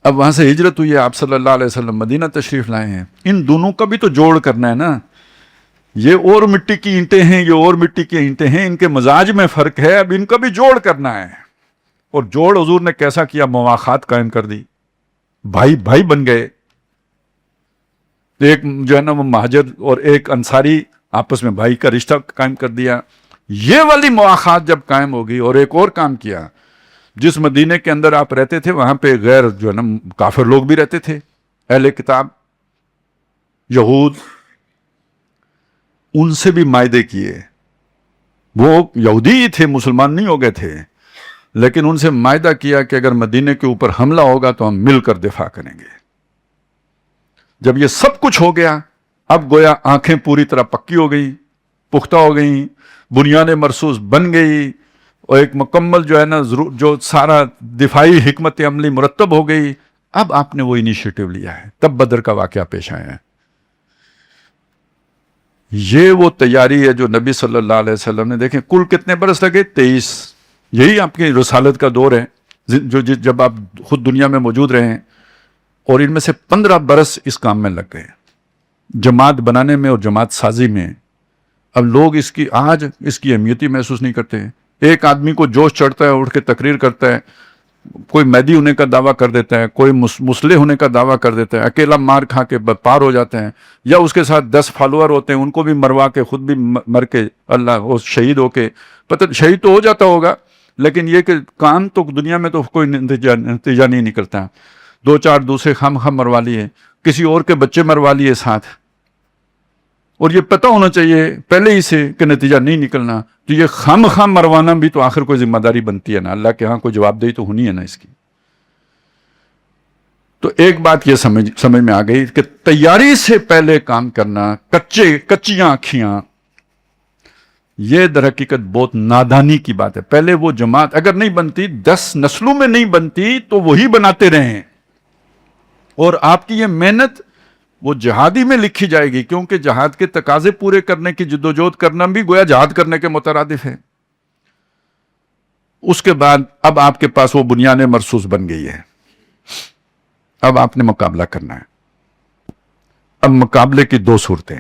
اب وہاں سے ہجرت ہوئی ہے، آپ صلی اللہ علیہ وسلم مدینہ تشریف لائے ہیں، ان دونوں کا بھی تو جوڑ کرنا ہے نا۔ یہ اور مٹی کی اینٹیں ہیں، یہ اور مٹی کی اینٹیں ہیں، ان کے مزاج میں فرق ہے، اب ان کا بھی جوڑ کرنا ہے۔ اور جوڑ حضور نے کیسا کیا؟ مواخات قائم کر دی، بھائی بھائی بن گئے، ایک جو ہے نا وہ مہاجر اور ایک انصاری آپس میں بھائی کا رشتہ قائم کر دیا۔ یہ والی مواخات جب قائم ہوگی، اور ایک اور کام کیا، جس مدینے کے اندر آپ رہتے تھے وہاں پہ غیر جو ہے نا کافر لوگ بھی رہتے تھے، اہل کتاب، یہود، ان سے بھی معاہدے کیے۔ وہ یہودی ہی تھے، مسلمان نہیں ہو گئے تھے، لیکن ان سے معاہدہ کیا کہ اگر مدینے کے اوپر حملہ ہوگا تو ہم مل کر دفاع کریں گے۔ جب یہ سب کچھ ہو گیا، اب گویا آنکھیں پوری طرح پکی ہو گئی، پختہ ہو گئیں، بنیادیں مرصوص بن گئی، اور ایک مکمل جو ہے نا جو سارا دفاعی حکمت عملی مرتب ہو گئی۔ اب آپ نے وہ انیشیٹو لیا ہے، تب بدر کا واقعہ پیش آیا ہے۔ یہ وہ تیاری ہے جو نبی صلی اللہ علیہ وسلم نے، دیکھیں کل کتنے برس لگے؟ 23۔ یہی آپ کی رسالت کا دور ہے جو جب آپ خود دنیا میں موجود رہے ہیں، اور ان میں سے 15 برس اس کام میں لگ گئے، جماعت بنانے میں اور جماعت سازی میں۔ اب لوگ آج اس کی اہمیت ہی محسوس نہیں کرتے۔ ایک آدمی کو جوش چڑھتا ہے، اٹھ کے تقریر کرتا ہے، کوئی مہدی ہونے کا دعویٰ کر دیتا ہے، کوئی مسلح ہونے کا دعویٰ کر دیتا ہے، اکیلا مار کھا کے پار ہو جاتے ہیں، یا اس کے ساتھ 10 فالوور ہوتے ہیں، ان کو بھی مروا کے خود بھی مر کے اللہ وہ شہید ہو کے، پتہ شہید تو ہو جاتا ہوگا، لیکن یہ کہ کام تو دنیا میں تو کوئی نتیجہ نہیں نکلتا۔ 2-4 دوسرے خام مروا لیے، کسی اور کے بچے مروا لیے ساتھ، اور یہ پتہ ہونا چاہیے پہلے ہی سے کہ نتیجہ نہیں نکلنا، تو یہ خام مروانا بھی تو آخر کوئی ذمہ داری بنتی ہے نا، اللہ کے ہاں کوئی جواب دہی تو ہونی ہے نا اس کی۔ تو ایک بات یہ سمجھ میں آ گئی کہ تیاری سے پہلے کام کرنا، کچیاں آنکھیاں، یہ در حقیقت بہت نادانی کی بات ہے. پہلے وہ جماعت اگر نہیں بنتی، 10 نسلوں میں نہیں بنتی، تو وہی بناتے رہیں. اور آپ کی یہ محنت وہ جہادی میں لکھی جائے گی، کیونکہ جہاد کے تقاضے پورے کرنے کی جدوجہد کرنا بھی گویا جہاد کرنے کے مترادف ہے. اس کے بعد اب آپ کے پاس وہ بنیاد مرصوص بن گئی ہے. اب آپ نے مقابلہ کرنا ہے. اب مقابلے کی 2 صورتیں.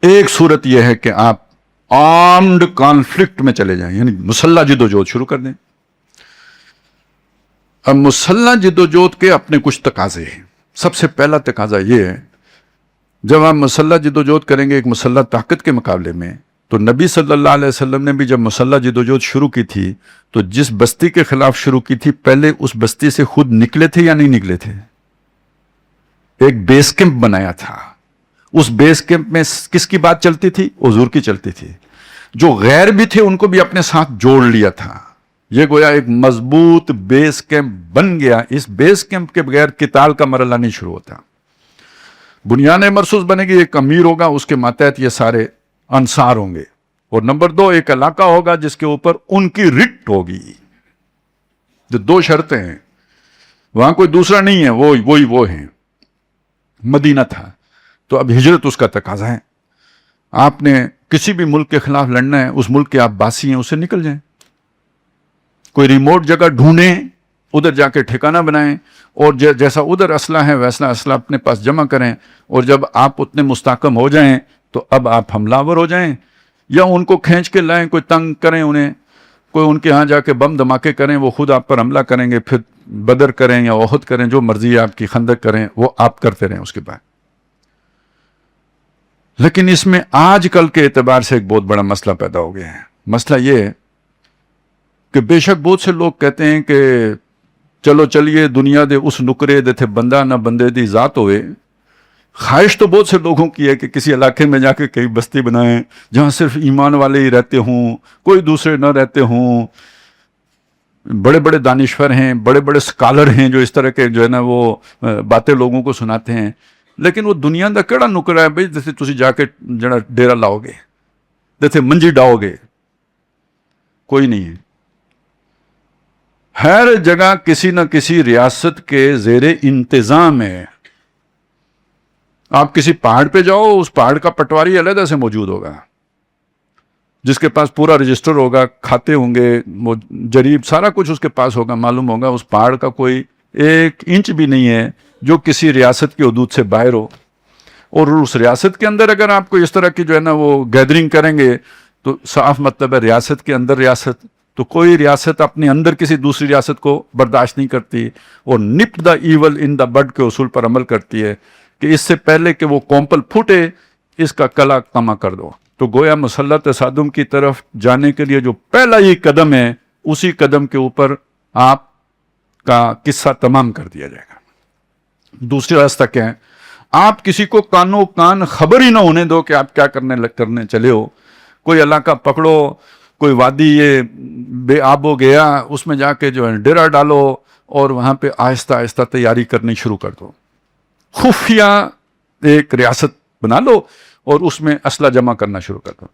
ایک صورت یہ ہے کہ آپ آرمڈ کانفلکٹ میں چلے جائیں، یعنی مسلح جدوجہد شروع کر دیں. اب مسلح جدوجہد کے اپنے کچھ تقاضے ہیں. سب سے پہلا تقاضا یہ ہے، جب آپ مسلح جدوجہد کریں گے ایک مسلح طاقت کے مقابلے میں، تو نبی صلی اللہ علیہ وسلم نے بھی جب مسلح جدوجہد شروع کی تھی تو جس بستی کے خلاف شروع کی تھی، پہلے اس بستی سے خود نکلے تھے یا نہیں نکلے تھے؟ ایک بیس کیمپ بنایا تھا. اس بیس کیمپ میں کس کی بات چلتی تھی؟ حضور کی چلتی تھی. جو غیر بھی تھے ان کو بھی اپنے ساتھ جوڑ لیا تھا. یہ گویا ایک مضبوط بیس کیمپ بن گیا. اس بیس کیمپ کے بغیر قتال کا مرحلہ نہیں شروع ہوتا. بنیاد مرصوص بنے گی، ایک امیر ہوگا، اس کے ماتحت یہ سارے انصار ہوں گے. اور نمبر 2 ایک علاقہ ہوگا جس کے اوپر ان کی رٹ ہوگی. جو 2 شرطیں ہیں، وہاں کوئی دوسرا نہیں ہے، وہی وہ ہیں. مدینہ تھا تو اب ہجرت اس کا تقاضا ہے. آپ نے کسی بھی ملک کے خلاف لڑنا ہے، اس ملک کے آپ باسی ہیں، اس سے نکل جائیں. کوئی ریموٹ جگہ ڈھونڈیں، ادھر جا کے ٹھکانہ بنائیں، اور جیسا ادھر اسلحہ ہے ویسا اسلحہ اپنے پاس جمع کریں. اور جب آپ اتنے مستحکم ہو جائیں تو اب آپ حملہ آور ہو جائیں، یا ان کو کھینچ کے لائیں، کوئی تنگ کریں انہیں، کوئی ان کے ہاں جا کے بم دھماکے کریں، وہ خود آپ پر حملہ کریں گے. پھر بدر کریں یا احد کریں، جو مرضی ہے آپ کی، خندق کریں، وہ آپ کرتے رہیں اس کے بعد. لیکن اس میں آج کل کے اعتبار سے ایک بہت بڑا مسئلہ پیدا ہو گیا ہے. مسئلہ یہ ہے کہ بے شک بہت سے لوگ کہتے ہیں کہ چلو چلیے دنیا دے اس نکرے دے تھے بندہ نہ بندے دی ذات ہوئے. خواہش تو بہت سے لوگوں کی ہے کہ کسی علاقے میں جا کے کئی بستی بنائیں جہاں صرف ایمان والے ہی رہتے ہوں، کوئی دوسرے نہ رہتے ہوں. بڑے بڑے دانشور ہیں، بڑے بڑے سکالر ہیں جو اس طرح کے جو ہے نا وہ باتیں لوگوں کو سناتے ہیں. لیکن وہ دنیا دا کیڑا نکرا ہے بھائی جیسے تسی جا کے جڑا ڈیرا لاؤ گے، جیسے منجی ڈاؤ گے؟ کوئی نہیں ہے. ہر جگہ کسی نہ کسی ریاست کے زیر انتظام ہے. آپ کسی پہاڑ پہ جاؤ، اس پہاڑ کا پٹواری علیحدہ سے موجود ہوگا، جس کے پاس پورا رجسٹر ہوگا، کھاتے ہوں گے، جریب سارا کچھ اس کے پاس ہوگا. معلوم ہوگا اس پہاڑ کا کوئی 1 انچ بھی نہیں ہے جو کسی ریاست کی حدود سے باہر ہو. اور اس ریاست کے اندر اگر آپ کو اس طرح کی جو ہے نا وہ گیدرنگ کریں گے تو صاف مطلب ہے ریاست کے اندر ریاست. تو کوئی ریاست اپنے اندر کسی دوسری ریاست کو برداشت نہیں کرتی، اور نپ دا ایول ان دا بڈ کے اصول پر عمل کرتی ہے کہ اس سے پہلے کہ وہ کومپل پھوٹے اس کا کلا کما کر دو. تو گویا مسلح تصادم کی طرف جانے کے لیے جو پہلا یہ قدم ہے، اسی قدم کے اوپر آپ کا قصہ تمام کر دیا جائے گا. دوسری راستہ کیا ہے؟ آپ کسی کو کانوں کان خبر ہی نہ ہونے دو کہ آپ کیا کرنے چلے ہو. کوئی علاقہ پکڑو، کوئی وادی یہ بے آب ہو گیا، اس میں جا کے جو ہے ڈیرا ڈالو اور وہاں پہ آہستہ آہستہ تیاری کرنی شروع کر دو. خفیہ ایک ریاست بنا لو اور اس میں اسلحہ جمع کرنا شروع کر دو.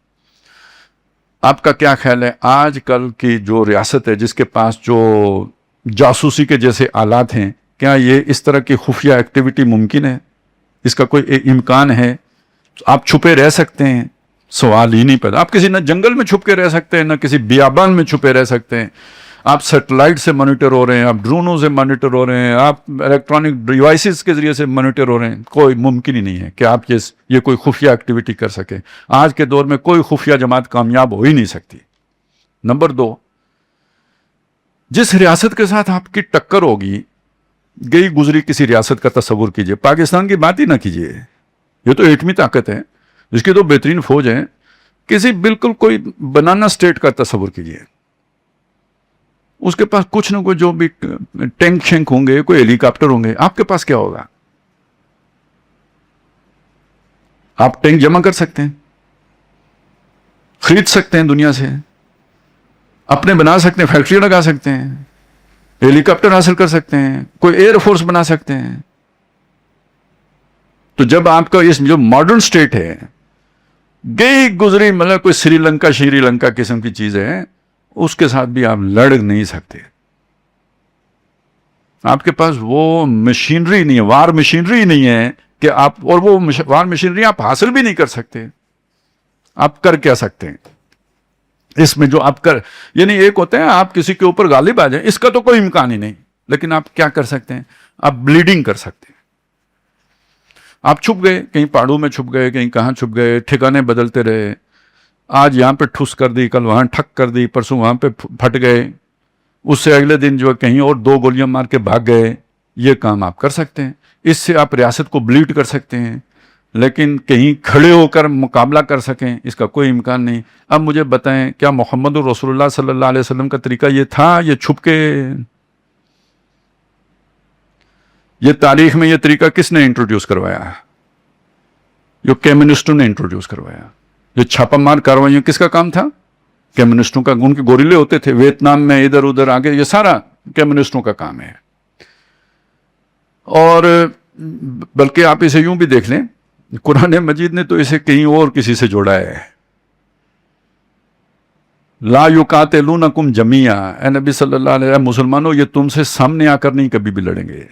آپ کا کیا خیال ہے آج کل کی جو ریاست ہے جس کے پاس جو جاسوسی کے جیسے آلات ہیں، کیا یہ اس طرح کی خفیہ ایکٹیویٹی ممکن ہے؟ اس کا کوئی امکان ہے؟ آپ چھپے رہ سکتے ہیں؟ سوال ہی نہیں پیدا. آپ کسی نہ جنگل میں چھپ کے رہ سکتے ہیں، نہ کسی بیابان میں چھپے رہ سکتے ہیں. آپ سیٹلائٹ سے مانیٹر ہو رہے ہیں، آپ ڈرونوں سے مانیٹر ہو رہے ہیں، آپ الیکٹرانک ڈیوائسز کے ذریعے سے مانیٹر ہو رہے ہیں. کوئی ممکن ہی نہیں ہے کہ آپ یہ کوئی خفیہ ایکٹیویٹی کر سکیں. آج کے دور میں کوئی خفیہ جماعت کامیاب ہو ہی نہیں سکتی. نمبر 2، جس ریاست کے ساتھ آپ کی ٹکر ہوگی، گئی گزری کسی ریاست کا تصور کیجئے. پاکستان کی بات ہی نہ کیجئے، یہ تو ایٹمی طاقت ہے، جس کی تو بہترین فوج ہے. کسی بالکل کوئی بنانا سٹیٹ کا تصور کیجئے، اس کے پاس کچھ نہ کچھ جو بھی ٹینک شینک ہوں گے، کوئی ہیلی کاپٹر ہوں گے. آپ کے پاس کیا ہوگا؟ آپ ٹینک جمع کر سکتے ہیں، خرید سکتے ہیں دنیا سے، اپنے بنا سکتے ہیں، فیکٹری لگا سکتے ہیں، ہیلی کاپٹر حاصل کر سکتے ہیں، کوئی ایئر فورس بنا سکتے ہیں. تو جب آپ کا اس جو ماڈرن سٹیٹ ہے گئی گزری مطلب کوئی سری لنکا قسم کی چیز ہے، اس کے ساتھ بھی آپ لڑ نہیں سکتے. آپ کے پاس وہ مشینری نہیں ہے، وار مشینری نہیں ہے کہ آپ، اور وہ وار مشینری آپ حاصل بھی نہیں کر سکتے. آپ کر کیا سکتے ہیں اس میں جو آپ یعنی ایک ہوتا ہے آپ کسی کے اوپر غالب آ جائیں، اس کا تو کوئی امکان ہی نہیں، لیکن آپ کیا کر سکتے ہیں؟ آپ بلیڈنگ کر سکتے ہیں. آپ چھپ گئے، کہیں پہاڑوں میں چھپ گئے، کہیں کہاں چھپ گئے، ٹھکانے بدلتے رہے، آج یہاں پہ ٹھوس کر دی، کل وہاں ٹھک کر دی، پرسوں وہاں پہ پھٹ گئے، اس سے اگلے دن جو کہیں اور 2 گولیاں مار کے بھاگ گئے. یہ کام آپ کر سکتے ہیں، اس سے آپ ریاست کو بلیڈ کر سکتے ہیں، لیکن کہیں کھڑے ہو کر مقابلہ کر سکیں اس کا کوئی امکان نہیں. اب مجھے بتائیں، کیا محمد رسول اللہ صلی اللہ علیہ وسلم کا طریقہ یہ تھا؟ یہ چھپ کے، یہ تاریخ میں یہ طریقہ کس نے انٹروڈیوس کروایا؟ جو کمیونسٹوں نے انٹروڈیوس کروایا. جو چھاپا مار کارروائیوں کس کا کام تھا؟ کمیونسٹوں کا. ان کے گوریلے ہوتے تھے ویتنام میں، ادھر ادھر آگے، یہ سارا کمیونسٹوں کا کام ہے. اور بلکہ آپ اسے یوں بھی دیکھ لیں، قرآن مجید نے تو اسے کہیں اور کسی سے جوڑا ہے. لا یقاتلونکم جمیعا، اے نبی صلی اللہ علیہ وسلم، مسلمانوں یہ تم سے سامنے آ کر نہیں کبھی بھی لڑیں گے.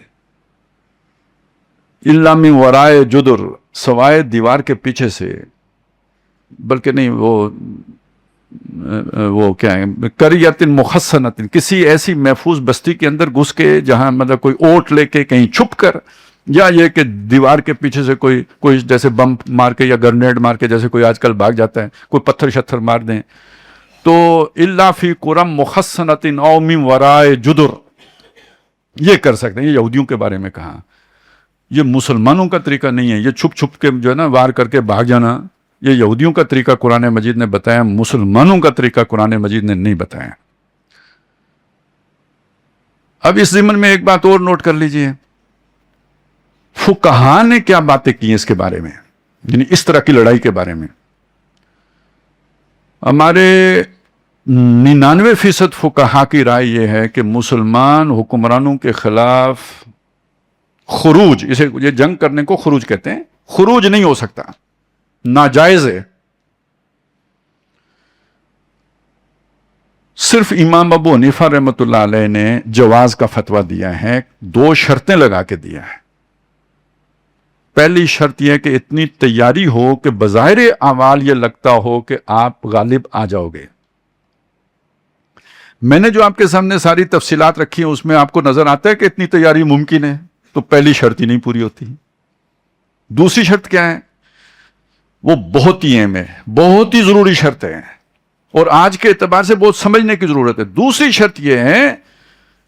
الا من ورائے جدر، سوائے دیوار کے پیچھے سے. بلکہ نہیں، وہ کیا ہے، قریۃ محصنۃ، کسی ایسی محفوظ بستی کے اندر گھس کے جہاں مطلب کوئی اوٹ لے کے کہیں چھپ کر، یا یہ کہ دیوار کے پیچھے سے کوئی جیسے بم مار کے یا گرنیڈ مار کے جیسے کوئی آج کل بھاگ جاتا ہے، کوئی پتھر شتھر مار دیں. تو الا فی قری محصنۃ او من ورائے جدر، یہ کر سکتے ہیں. یہ یہودیوں کے بارے میں کہا، یہ مسلمانوں کا طریقہ نہیں ہے. یہ چھپ چھپ کے جو ہے نا وار کر کے بھاگ جانا، یہ یہودیوں کا طریقہ قرآن مجید نے بتایا، مسلمانوں کا طریقہ قرآن مجید نے نہیں بتایا. اب اس ضمن میں ایک بات اور نوٹ کر لیجئے، فقہا نے کیا باتیں کی ہیں اس کے بارے میں، یعنی اس طرح کی لڑائی کے بارے میں. ہمارے 99% فقہا کی رائے یہ ہے کہ مسلمان حکمرانوں کے خلاف خروج، اسے یہ جنگ کرنے کو خروج کہتے ہیں، خروج نہیں ہو سکتا، ناجائز ہے. صرف امام ابو حنیفہ رحمۃ اللہ علیہ نے جواز کا فتویٰ دیا ہے، 2 شرطیں لگا کے دیا ہے. پہلی شرط یہ کہ اتنی تیاری ہو کہ بظاہر اعمال یہ لگتا ہو کہ آپ غالب آ جاؤ گے. میں نے جو آپ کے سامنے ساری تفصیلات رکھی ہیں اس میں آپ کو نظر آتا ہے کہ اتنی تیاری ممکن ہے، تو پہلی شرط ہی نہیں پوری ہوتی. دوسری شرط کیا ہے؟ وہ بہت ہی اہم ہے، بہت ہی ضروری شرط ہے، اور آج کے اعتبار سے بہت سمجھنے کی ضرورت ہے. دوسری شرط یہ ہے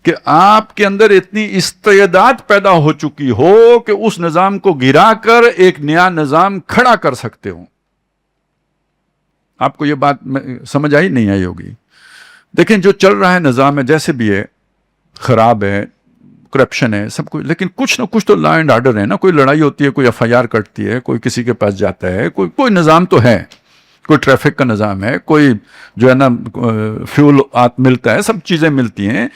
کہ آپ کے اندر اتنی استعداد پیدا ہو چکی ہو کہ اس نظام کو گرا کر ایک نیا نظام کھڑا کر سکتے ہو. آپ کو یہ بات سمجھ آئی نہیں آئی ہوگی. دیکھیں جو چل رہا ہے نظام ہے، جیسے بھی ہے، خراب ہے، کرپشن ہے، سب کچھ، لیکن کچھ نہ کچھ تو لا اینڈ آرڈر ہے نا. کوئی لڑائی ہوتی ہے، کوئی FIR کٹتی ہے، کوئی کسی کے پاس جاتا ہے، کوئی نظام تو ہے، کوئی ٹریفک کا نظام ہے، کوئی جو ہے نا فیول ملتا ہے، سب چیزیں ملتی ہیں،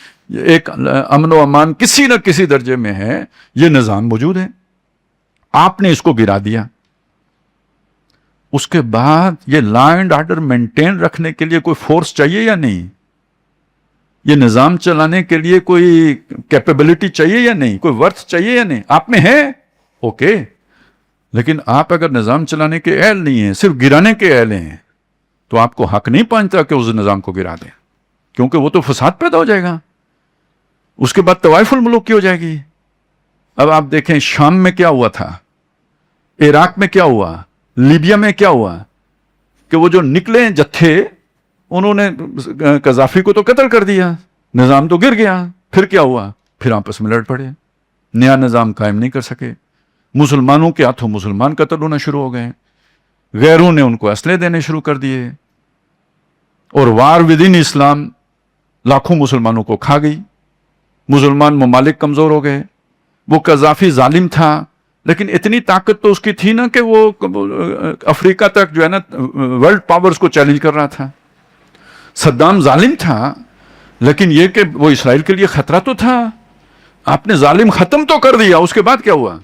ایک امن و امان کسی نہ کسی درجے میں ہے. یہ نظام موجود ہے، آپ نے اس کو گرا دیا. اس کے بعد یہ لا اینڈ آرڈر مینٹین رکھنے کے لیے کوئی فورس چاہیے یا نہیں؟ یہ نظام چلانے کے لیے کوئی کیپیبلٹی چاہیے یا نہیں؟ کوئی ورتھ چاہیے یا نہیں؟ آپ میں ہے، اوکے. لیکن آپ اگر نظام چلانے کے اہل نہیں ہیں، صرف گرانے کے اہل ہیں، تو آپ کو حق نہیں پہنچتا کہ اس نظام کو گرا دیں، کیونکہ وہ تو فساد پیدا ہو جائے گا. اس کے بعد طوائف الملوک کی ہو جائے گی. اب آپ دیکھیں شام میں کیا ہوا تھا، عراق میں کیا ہوا، لیبیا میں کیا ہوا، کہ وہ جو نکلے جتھے، انہوں نے قذافی کو تو قتل کر دیا، نظام تو گر گیا. پھر کیا ہوا؟ پھر آپس میں لڑ پڑے، نیا نظام قائم نہیں کر سکے. مسلمانوں کے ہاتھوں مسلمان قتل ہونا شروع ہو گئے، غیروں نے ان کو اسلحے دینے شروع کر دیے، اور وار ود ان اسلام لاکھوں مسلمانوں کو کھا گئی. مسلمان ممالک کمزور ہو گئے. وہ قذافی ظالم تھا، لیکن اتنی طاقت تو اس کی تھی نا کہ وہ افریقہ تک جو ہے نا ورلڈ پاورز کو چیلنج کر رہا تھا. صدام ظالم تھا، لیکن یہ کہ وہ اسرائیل کے لیے خطرہ تو تھا. آپ نے ظالم ختم تو کر دیا، اس کے بعد کیا ہوا؟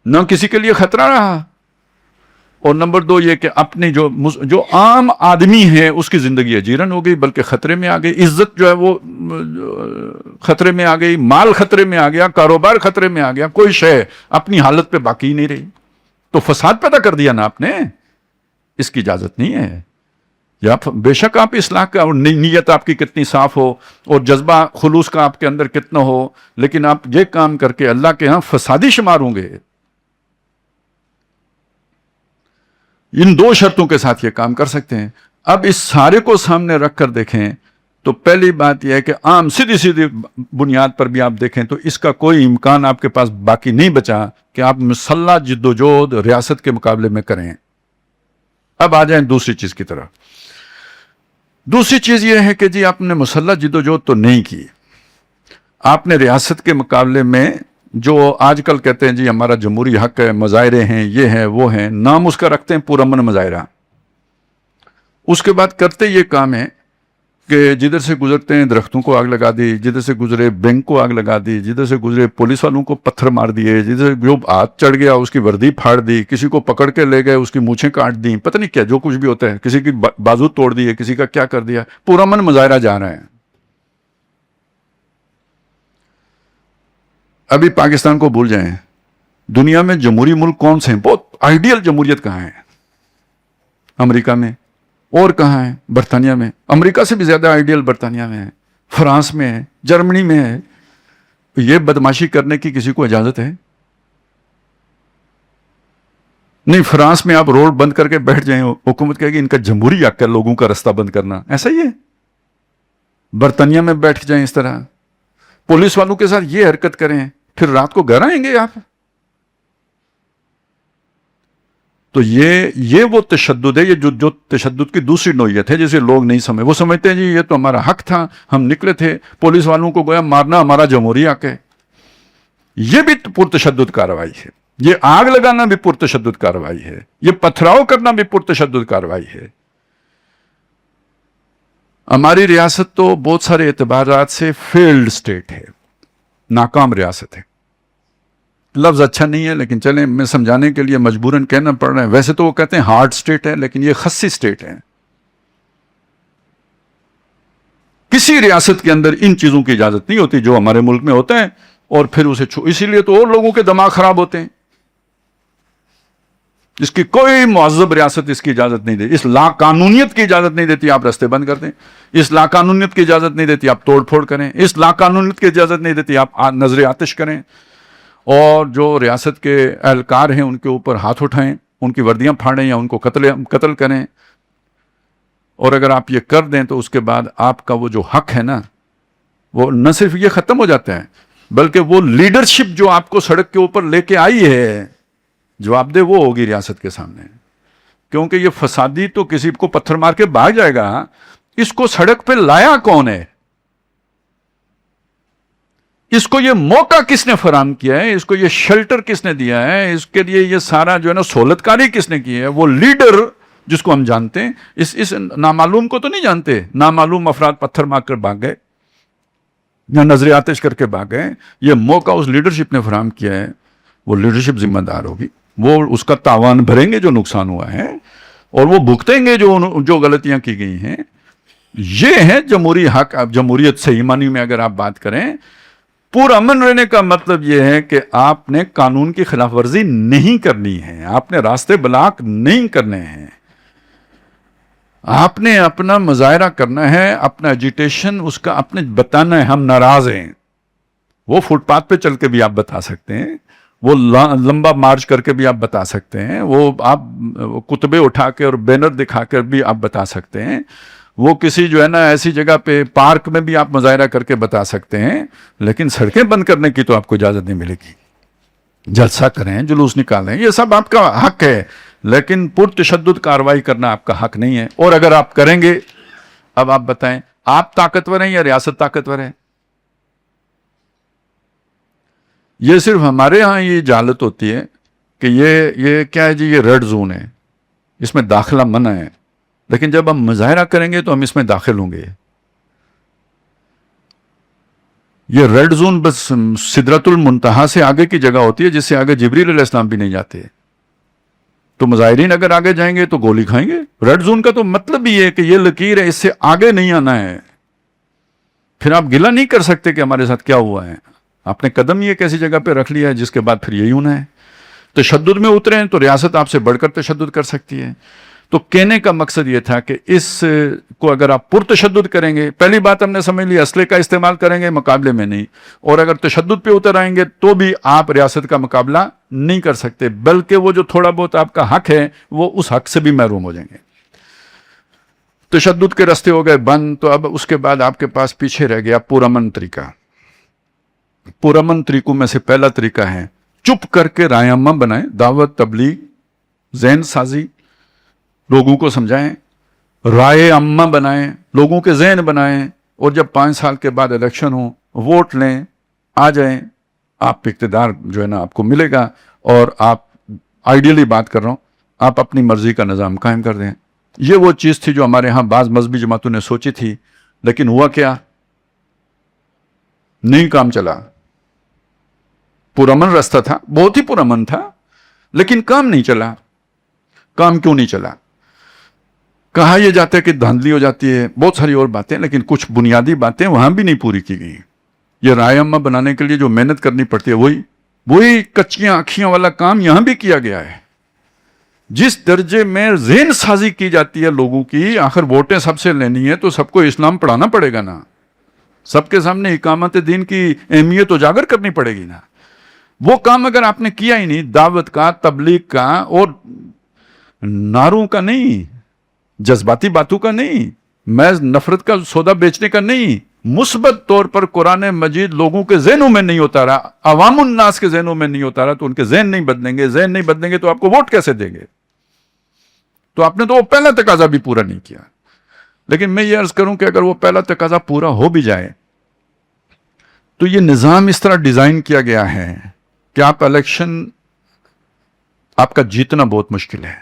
نہ کسی کے لیے خطرہ رہا. اور نمبر دو یہ کہ اپنی جو عام آدمی ہے اس کی زندگی اجیرن ہو گئی، بلکہ خطرے میں آ گئی، عزت جو ہے وہ خطرے میں آ گئی، مال خطرے میں آ گیا، کاروبار خطرے میں آ گیا، کوئی شے اپنی حالت پہ باقی نہیں رہی. تو فساد پیدا کر دیا نا آپ نے. اس کی اجازت نہیں ہے. یا بے شک آپ اصلاح کا نیت آپ کی کتنی صاف ہو اور جذبہ خلوص کا آپ کے اندر کتنا ہو، لیکن آپ یہ کام کر کے اللہ کے ہاں فسادی شمار ہوں گے. ان دو شرطوں کے ساتھ یہ کام کر سکتے ہیں. اب اس سارے کو سامنے رکھ کر دیکھیں تو پہلی بات یہ ہے کہ عام سیدھی سیدھی بنیاد پر بھی آپ دیکھیں تو اس کا کوئی امکان آپ کے پاس باقی نہیں بچا کہ آپ مسلح جد و جہد ریاست کے مقابلے میں کریں. اب آ جائیں دوسری چیز کی طرف. دوسری چیز یہ ہے کہ جی آپ نے مسلح جد و جہد تو نہیں کی، آپ نے ریاست کے مقابلے میں جو آج کل کہتے ہیں جی ہمارا جمہوری حق ہے، مظاہرے ہیں، یہ ہیں وہ ہیں، نام اس کا رکھتے ہیں پرامن مظاہرہ. اس کے بعد کرتے یہ کام ہے کہ جدھر سے گزرتے ہیں درختوں کو آگ لگا دی، جدھر سے گزرے بینک کو آگ لگا دی، جدھر سے گزرے پولیس والوں کو پتھر مار دیے، جدھر جو ہاتھ چڑھ گیا اس کی وردی پھاڑ دی، کسی کو پکڑ کے لے گئے اس کی مونچھیں کاٹ دیں، پتہ نہیں کیا جو کچھ بھی ہوتا ہے، کسی کی بازو توڑ دی، کسی کا کیا کر دیا. پرامن مظاہرہ جا رہا ہے. ابھی پاکستان کو بھول جائیں، دنیا میں جمہوری ملک کون سے ہیں؟ بہت آئیڈیل جمہوریت کہاں ہے؟ امریکہ میں. اور کہاں ہے؟ برطانیہ میں. امریکہ سے بھی زیادہ آئیڈیل برطانیہ میں ہے، فرانس میں ہے، جرمنی میں ہے. یہ بدماشی کرنے کی کسی کو اجازت ہے؟ نہیں. فرانس میں آپ روڈ بند کر کے بیٹھ جائیں، حکومت کہے گی ان کا جمہوری حق ہے لوگوں کا رستہ بند کرنا. ایسا ہی ہے. برطانیہ میں بیٹھ جائیں اس طرح، پولیس والوں کے ساتھ یہ حرکت کریں، پھر رات کو گھر آئیں گے آپ. تو یہ وہ تشدد ہے، یہ جو تشدد کی دوسری نوعیت ہے جسے لوگ نہیں سمجھ. وہ سمجھتے ہیں جی یہ تو ہمارا حق تھا، ہم نکلے تھے، پولیس والوں کو گویا مارنا ہمارا جمہوری حق ہے. یہ بھی پرتشدد کارروائی ہے. یہ آگ لگانا بھی پرتشدد کارروائی ہے. یہ پتھراؤ کرنا بھی پرتشدد کارروائی ہے. ہماری ریاست تو بہت سارے اعتبارات سے فیلڈ سٹیٹ ہے، ناکام ریاست ہے. لفظ اچھا نہیں ہے لیکن چلیں میں سمجھانے کے لیے مجبوراً کہنا پڑ رہا ہے. ویسے تو وہ کہتے ہیں ہارڈ سٹیٹ ہے، لیکن یہ خصی سٹیٹ ہے. کسی ریاست کے اندر ان چیزوں کی اجازت نہیں ہوتی جو ہمارے ملک میں ہوتا ہے، اور پھر اسے اسی لیے تو اور لوگوں کے دماغ خراب ہوتے ہیں. اس کی کوئی معذب ریاست اس کی اجازت نہیں دیتی، اس لا قانونیت کی اجازت نہیں دیتی آپ رستے بند کر دیں، اس لا قانونیت کی اجازت نہیں دیتی آپ توڑ پھوڑ کریں، اس لا قانونیت کی اجازت نہیں دیتی آپ نظر آتش کریں، اور جو ریاست کے اہلکار ہیں ان کے اوپر ہاتھ اٹھائیں، ان کی وردیاں پھاڑیں یا ان کو قتل کریں. اور اگر آپ یہ کر دیں تو اس کے بعد آپ کا وہ جو حق ہے نا، وہ نہ صرف یہ ختم ہو جاتا ہے بلکہ وہ لیڈرشپ جو آپ کو سڑک کے اوپر لے کے آئی ہے جواب دہ وہ ہوگی ریاست کے سامنے. کیونکہ یہ فسادی تو کسی کو پتھر مار کے بھاگ جائے گا، اس کو سڑک پہ لایا کون ہے؟ اس کو یہ موقع کس نے فراہم کیا ہے؟ اس کو یہ شیلٹر کس نے دیا ہے؟ اس کے لیے یہ سارا جو ہے نا سہولت کاری کس نے کی ہے؟ وہ لیڈر جس کو ہم جانتے ہیں، اس نامعلوم کو تو نہیں جانتے. نامعلوم افراد پتھر مار کر بھاگ گئے یا نظر آتش کر کے بھاگ گئے. یہ موقع اس لیڈرشپ نے فراہم کیا ہے. وہ لیڈرشپ ذمہ دار ہوگی، وہ اس کا تاوان بھریں گے جو نقصان ہوا ہے، اور وہ بھگتیں گے جو غلطیاں کی گئی ہیں. یہ ہے جمہوری حق. اب جمہوریت صحیح معنی میں اگر آپ بات کریں، پرامن رہنے کا مطلب یہ ہے کہ آپ نے قانون کی خلاف ورزی نہیں کرنی ہے، آپ نے راستے بلاک نہیں کرنے ہیں، آپ نے اپنا مظاہرہ کرنا ہے، اپنا ایجیٹیشن اس کا اپنے بتانا ہے ہم ناراض ہیں. وہ فٹ پاتھ پہ چل کے بھی آپ بتا سکتے ہیں، وہ لمبا مارچ کر کے بھی آپ بتا سکتے ہیں، وہ آپ کتبے اٹھا کے اور بینر دکھا کر بھی آپ بتا سکتے ہیں، وہ کسی جو ہے نا ایسی جگہ پہ پارک میں بھی آپ مظاہرہ کر کے بتا سکتے ہیں. لیکن سڑکیں بند کرنے کی تو آپ کو اجازت نہیں ملے گی. جلسہ کریں، جلوس نکالیں، یہ سب آپ کا حق ہے، لیکن پرتشدد کارروائی کرنا آپ کا حق نہیں ہے. اور اگر آپ کریں گے، اب آپ بتائیں آپ طاقتور ہیں یا ریاست طاقتور ہے؟ یہ صرف ہمارے ہاں یہ جہالت ہوتی ہے کہ یہ کیا ہے جی، یہ ریڈ زون ہے، اس میں داخلہ منع ہے. لیکن جب ہم مظاہرہ کریں گے تو ہم اس میں داخل ہوں گے. یہ ریڈ زون بس سدرۃ المنتہا سے آگے کی جگہ ہوتی ہے، جس سے آگے جبریل علیہ السلام بھی نہیں جاتے. تو مظاہرین اگر آگے جائیں گے تو گولی کھائیں گے. ریڈ زون کا تو مطلب ہی ہے کہ یہ لکیر ہے, اس سے آگے نہیں آنا ہے. پھر آپ گلہ نہیں کر سکتے کہ ہمارے ساتھ کیا ہوا ہے. آپ نے قدم ہی ایک ایسی جگہ پہ رکھ لیا ہے جس کے بعد پھر یہی ہونا ہے. تشدد میں اترے ہیں تو ریاست آپ سے بڑھ کر تشدد کر سکتی ہے. تو کہنے کا مقصد یہ تھا کہ اس کو اگر آپ پرتشدد کریں گے, پہلی بات ہم نے سمجھ لی, اسلحے کا استعمال کریں گے مقابلے میں نہیں, اور اگر تشدد پہ اتر آئیں گے تو بھی آپ ریاست کا مقابلہ نہیں کر سکتے, بلکہ وہ جو تھوڑا بہت آپ کا حق ہے وہ اس حق سے بھی محروم ہو جائیں گے. تشدد کے راستے ہو گئے بند. تو اب اس کے بعد آپ کے پاس پیچھے رہ گیا پرامن طریقہ. پرامن طریقوں میں سے پہلا طریقہ ہے چپ کر کے رائے عامہ بنائیں, دعوت, تبلیغ, ذہن سازی, لوگوں کو سمجھائیں, رائے عامہ بنائیں, لوگوں کے ذہن بنائیں, اور جب 5 سال کے بعد الیکشن ہو ووٹ لیں, آ جائیں, آپ اقتدار جو ہے نا آپ کو ملے گا, اور آپ آئیڈیلی بات کر رہا ہوں, آپ اپنی مرضی کا نظام قائم کر دیں. یہ وہ چیز تھی جو ہمارے ہاں بعض مذہبی جماعتوں نے سوچی تھی, لیکن ہوا کیا, نہیں کام چلا. پرامن راستہ تھا, بہت ہی پرامن تھا, لیکن کام نہیں چلا. کام کیوں نہیں چلا؟ کہا یہ جاتا ہے کہ دھاندلی ہو جاتی ہے, بہت ساری اور باتیں, لیکن کچھ بنیادی باتیں وہاں بھی نہیں پوری کی گئی. یہ رائے عامہ بنانے کے لیے جو محنت کرنی پڑتی ہے وہی کچیاں آنکھیاں والا کام یہاں بھی کیا گیا ہے. جس درجے میں ذہن سازی کی جاتی ہے لوگوں کی, آخر ووٹیں سب سے لینی ہے تو سب کو اسلام پڑھانا پڑے گا نا, سب کے سامنے اقامت دین کی اہمیت اجاگر کرنی پڑے گی نا. وہ کام اگر آپ نے کیا ہی نہیں, دعوت کا, تبلیغ کا, اور نعروں کا نہیں, جذباتی باتوں کا نہیں, محض نفرت کا سودا بیچنے کا نہیں, مثبت طور پر قرآن مجید لوگوں کے ذہنوں میں نہیں اتارا, عوام الناس کے ذہنوں میں نہیں اتارا, تو ان کے ذہن نہیں بدلیں گے. ذہن نہیں بدلیں گے تو آپ کو ووٹ کیسے دیں گے؟ تو آپ نے تو وہ پہلا تقاضا بھی پورا نہیں کیا. لیکن میں یہ عرض کروں کہ اگر وہ پہلا تقاضا پورا ہو بھی جائے تو یہ نظام اس طرح ڈیزائن کیا گیا ہے کہ آپ الیکشن, آپ کا جیتنا بہت مشکل ہے.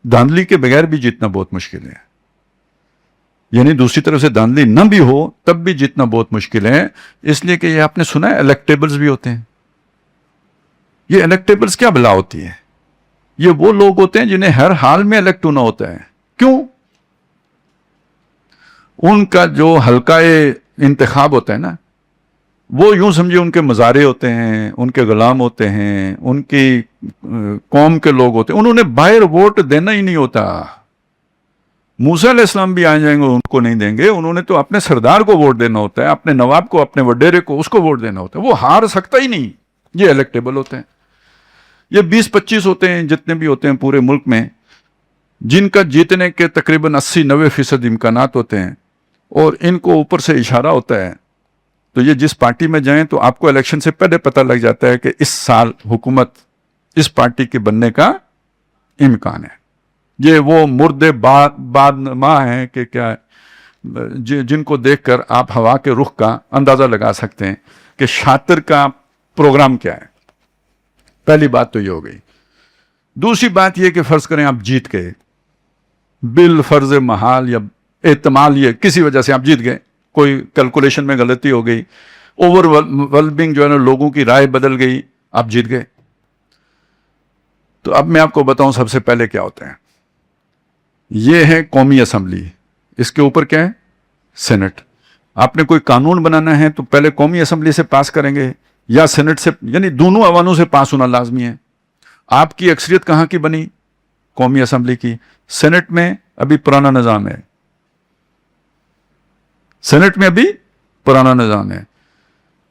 دھاندلی کے بغیر بھی جیتنا بہت مشکل ہے. یعنی دوسری طرف سے دھاندلی نہ بھی ہو تب بھی جیتنا بہت مشکل ہے. اس لیے کہ یہ آپ نے سنا ہے الیکٹیبلز بھی ہوتے ہیں. یہ الیکٹیبلز کیا بلا ہوتی ہے؟ یہ وہ لوگ ہوتے ہیں جنہیں ہر حال میں الیکٹ ہونا ہوتا ہے. کیوں؟ ان کا جو حلقہ انتخاب ہوتا ہے نا, وہ یوں سمجھے ان کے مزارے ہوتے ہیں, ان کے غلام ہوتے ہیں, ان کی قوم کے لوگ ہوتے ہیں. انہوں نے باہر ووٹ دینا ہی نہیں ہوتا. موسیٰ علیہ السلام بھی آ جائیں گے ان کو نہیں دیں گے. انہوں نے تو اپنے سردار کو ووٹ دینا ہوتا ہے, اپنے نواب کو, اپنے وڈیرے کو, اس کو ووٹ دینا ہوتا ہے. وہ ہار سکتا ہی نہیں. یہ الیکٹیبل ہوتے ہیں. یہ 20-25 ہوتے ہیں جتنے بھی ہوتے ہیں پورے ملک میں, جن کا جیتنے کے تقریباً 80-90% امکانات ہوتے ہیں, اور ان کو اوپر سے اشارہ ہوتا ہے. تو یہ جس پارٹی میں جائیں تو آپ کو الیکشن سے پہلے پتہ لگ جاتا ہے کہ اس سال حکومت اس پارٹی کے بننے کا امکان ہے. یہ وہ مردے بادنما ہیں کہ کیا, جن کو دیکھ کر آپ ہوا کے رخ کا اندازہ لگا سکتے ہیں کہ شاطر کا پروگرام کیا ہے. پہلی بات تو یہ ہو گئی. دوسری بات یہ کہ فرض کریں آپ جیت گئے, بالفرض محال یا احتمال یہ کسی وجہ سے آپ جیت گئے, کوئی کیلکولیشن میں غلطی ہو گئی, اوور ویلمنگ جو ہے نا لوگوں کی رائے بدل گئی, آپ جیت گئے. تو اب میں آپ کو بتاؤں سب سے پہلے کیا ہوتا ہے. یہ ہے قومی اسمبلی, اس کے اوپر کیا ہے, سینٹ. آپ نے کوئی قانون بنانا ہے تو پہلے قومی اسمبلی سے پاس کریں گے یا سینٹ سے, یعنی دونوں ایوانوں سے پاس ہونا لازمی ہے. آپ کی اکثریت کہاں کی بنی؟ قومی اسمبلی کی. سینٹ میں ابھی پرانا نظام ہے. سینٹ میں ابھی پرانا نظام ہے.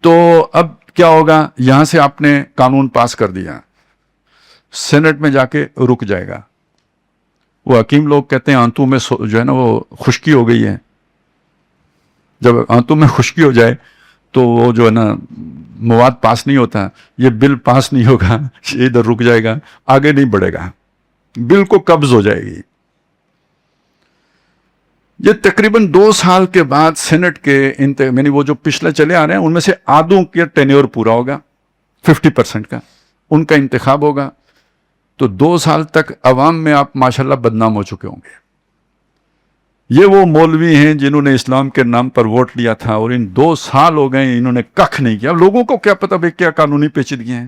تو اب کیا ہوگا, یہاں سے آپ نے قانون پاس کر دیا, سینٹ میں جا کے رک جائے گا. وہ حکیم لوگ کہتے ہیں آنتوں میں جو ہے نا وہ خشکی ہو گئی ہے. جب آنتوں میں خشکی ہو جائے تو وہ جو ہے نا مواد پاس نہیں ہوتا, یہ بل پاس نہیں ہوگا, یہ ادھر رک جائے گا, آگے نہیں بڑھے گا, بل کو قبض ہو جائے گی. یہ تقریباً 2 سال کے بعد سینٹ کے یعنی وہ جو پچھلے چلے آ رہے ہیں ان میں سے آدھوں کا ٹینیور پورا ہوگا, 50% کا, ان کا انتخاب ہوگا. تو 2 سال تک عوام میں آپ ماشاءاللہ بدنام ہو چکے ہوں گے. یہ وہ مولوی ہیں جنہوں نے اسلام کے نام پر ووٹ لیا تھا, اور ان 2 سال ہو گئے انہوں نے کخ نہیں کیا. لوگوں کو کیا پتا بھائی کیا قانونی پیچیدگیاں ہیں.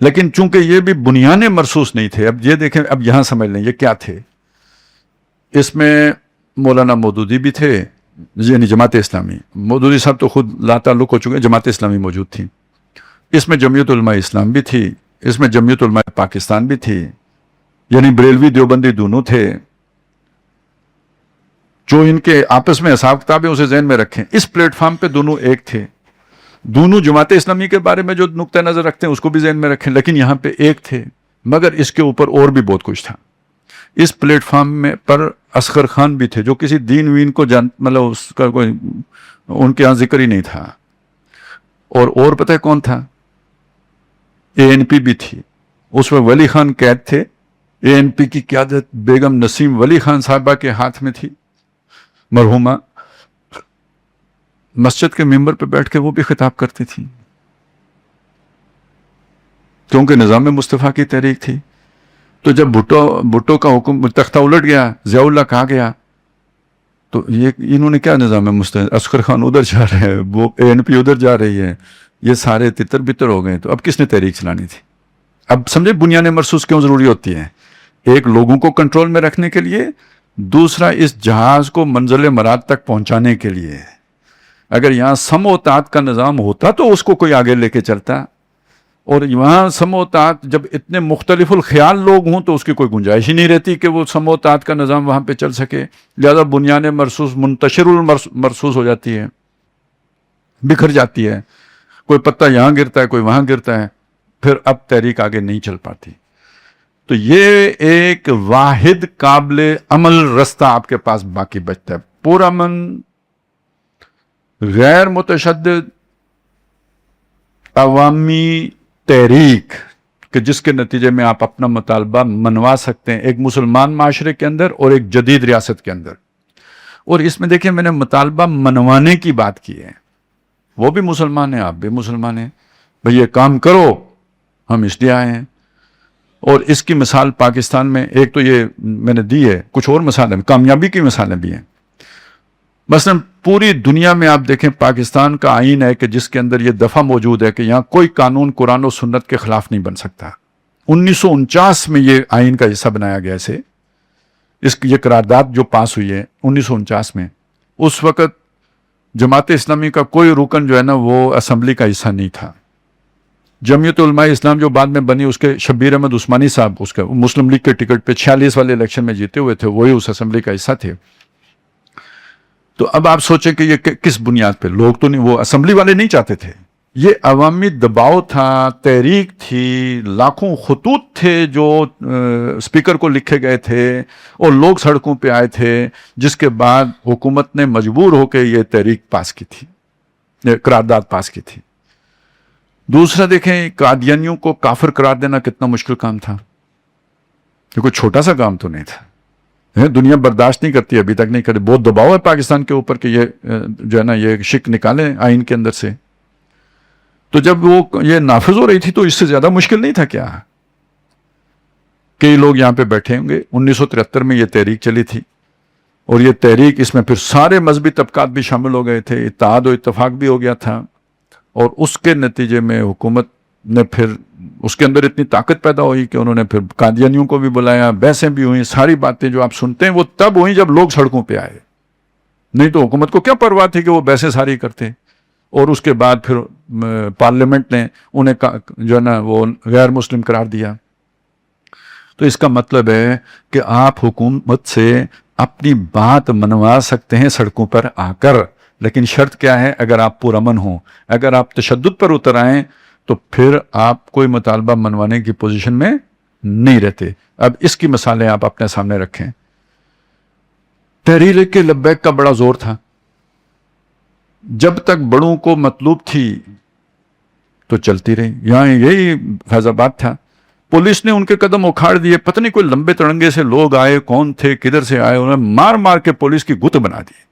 لیکن چونکہ یہ بھی بنیادیں مرصوص نہیں تھے. اب یہ دیکھیں, اب یہاں سمجھ لیں یہ کیا تھے. اس میں مولانا مودودی بھی تھے, یعنی جماعت اسلامی. مودودی صاحب تو خود لا تعلق ہو چکے, جماعت اسلامی موجود تھی. اس میں جمعیت علماء اسلام بھی تھی, اس میں جمعیت علماء پاکستان بھی تھی, یعنی بریلوی دیوبندی دونوں تھے. جو ان کے آپس میں حساب کتاب ہے اسے ذہن میں رکھیں. اس پلیٹ فارم پہ دونوں ایک تھے. دونوں جماعت اسلامی کے بارے میں جو نقطہ نظر رکھتے ہیں اس کو بھی ذہن میں رکھیں, لیکن یہاں پہ ایک تھے. مگر اس کے اوپر اور بھی بہت کچھ تھا. اس پلیٹ فارم میں پر اصغر خان بھی تھے, جو کسی دین وین کو مطلب اس کا کوئی ان کے یہاں ذکر ہی نہیں تھا. اور پتہ ہے کون تھا؟ ANP بھی تھی. اس میں ولی خان قید تھے. ANP کی قیادت بیگم نسیم ولی خان صاحبہ کے ہاتھ میں تھی, مرحومہ. مسجد کے ممبر پہ بیٹھ کے وہ بھی خطاب کرتی تھی, کیونکہ نظام مصطفیٰ کی تحریک تھی. تو جب بھٹو کا حکم تختہ الٹ گیا, ضیاء اللہ کہا گیا, تو انہوں نے کیا نظام مصطفیٰ, اصغر خان ادھر جا رہے ہیں, وہ ANP ادھر جا رہی ہے, یہ سارے تتر بتر ہو گئے. تو اب کس نے تحریک چلانی تھی؟ اب سمجھے بنیادیں مرصوص کیوں ضروری ہوتی ہیں؟ ایک لوگوں کو کنٹرول میں رکھنے کے لیے, دوسرا اس جہاز کو منزل مراد تک پہنچانے کے لیے. اگر یہاں سم و طاعت کا نظام ہوتا تو اس کو کوئی آگے لے کے چلتا, اور یہاں سم و طاعت جب اتنے مختلف الخیال لوگ ہوں تو اس کی کوئی گنجائش ہی نہیں رہتی کہ وہ سم و طاعت کا نظام وہاں پہ چل سکے. لہذا بنیادیں مرصوص منتشر مرصوص ہو جاتی ہے, بکھر جاتی ہے. کوئی پتہ یہاں گرتا ہے, کوئی وہاں گرتا ہے, پھر اب تحریک آگے نہیں چل پاتی. تو یہ ایک واحد قابل عمل رستہ آپ کے پاس باقی بچتا ہے, پرامن, غیر متشدد, عوامی تحریک, کہ جس کے نتیجے میں آپ اپنا مطالبہ منوا سکتے ہیں ایک مسلمان معاشرے کے اندر اور ایک جدید ریاست کے اندر. اور اس میں دیکھیں, میں نے مطالبہ منوانے کی بات کی ہے. وہ بھی مسلمان ہیں, آپ بھی مسلمان ہیں, بھئی یہ کام کرو, ہم اس لیے آئے ہیں. اور اس کی مثال پاکستان میں ایک تو یہ میں نے دی ہے, کچھ اور مثالیں, کامیابی کی مثالیں بھی ہیں. مثلا پوری دنیا میں آپ دیکھیں, پاکستان کا آئین ہے کہ جس کے اندر یہ دفعہ موجود ہے کہ یہاں کوئی قانون قرآن و سنت کے خلاف نہیں بن سکتا. 1949 میں یہ آئین کا حصہ بنایا گیا اسے, یہ قرارداد جو پاس ہوئی ہے 1949 میں. اس وقت جماعت اسلامی کا کوئی رکن جو ہے نا وہ اسمبلی کا حصہ نہیں تھا. جمعیت علماء اسلام جو بعد میں بنی, اس کے شبیر احمد عثمانی صاحب, اس کے مسلم لیگ کے ٹکٹ پہ 46 والے الیکشن میں جیتے ہوئے تھے, وہی اس اسمبلی کا حصہ تھے. تو اب آپ سوچیں کہ یہ کس بنیاد پہ, لوگ تو نہیں, وہ اسمبلی والے نہیں چاہتے تھے, یہ عوامی دباؤ تھا, تحریک تھی, لاکھوں خطوط تھے جو اسپیکر کو لکھے گئے تھے اور لوگ سڑکوں پہ آئے تھے, جس کے بعد حکومت نے مجبور ہو کے یہ تحریک پاس کی تھی, قرارداد پاس کی تھی. دوسرا دیکھیں, قادیانیوں کو کافر قرار دینا کتنا مشکل کام تھا. یہ کوئی چھوٹا سا کام تو نہیں تھا. دنیا برداشت نہیں کرتی, ابھی تک نہیں کرتی. بہت دباؤ ہے پاکستان کے اوپر کہ یہ جو ہے نا یہ شک نکالیں آئین کے اندر سے. تو جب وہ یہ نافذ ہو رہی تھی تو اس سے زیادہ مشکل نہیں تھا کیا. کئی لوگ یہاں پہ بیٹھے ہوں گے, 1973 میں یہ تحریک چلی تھی, اور یہ تحریک, اس میں پھر سارے مذہبی طبقات بھی شامل ہو گئے تھے, اتحاد و اتفاق بھی ہو گیا تھا. اور اس کے نتیجے میں حکومت نے پھر اس کے اندر اتنی طاقت پیدا ہوئی کہ انہوں نے پھر قادیانیوں کو بھی بلایا, بحثیں بھی ہوئیں. ساری باتیں جو آپ سنتے ہیں وہ تب ہوئیں جب لوگ سڑکوں پہ آئے, نہیں تو حکومت کو کیا پرواہ تھی کہ وہ بحثیں ساری کرتے. اور اس کے بعد پھر پارلیمنٹ نے انہیں جو ہے نا وہ غیر مسلم قرار دیا. تو اس کا مطلب ہے کہ آپ حکومت سے اپنی بات منوا سکتے ہیں سڑکوں پر آ کر, لیکن شرط کیا ہے؟ اگر آپ پرامن ہوں. اگر آپ تشدد پر اتر آئیں تو پھر آپ کوئی مطالبہ منوانے کی پوزیشن میں نہیں رہتے. اب اس کی مثالیں آپ اپنے سامنے رکھیں. تحریک لبیک کا بڑا زور تھا. جب تک بڑوں کو مطلوب تھی تو چلتی رہی. یہاں یہی فیض آباد تھا, پولیس نے ان کے قدم اکھاڑ دیے. پتہ نہیں کوئی لمبے تڑنگے سے لوگ آئے, کون تھے, کدھر سے آئے, انہوں نے مار مار کے پولیس کی گت بنا دی.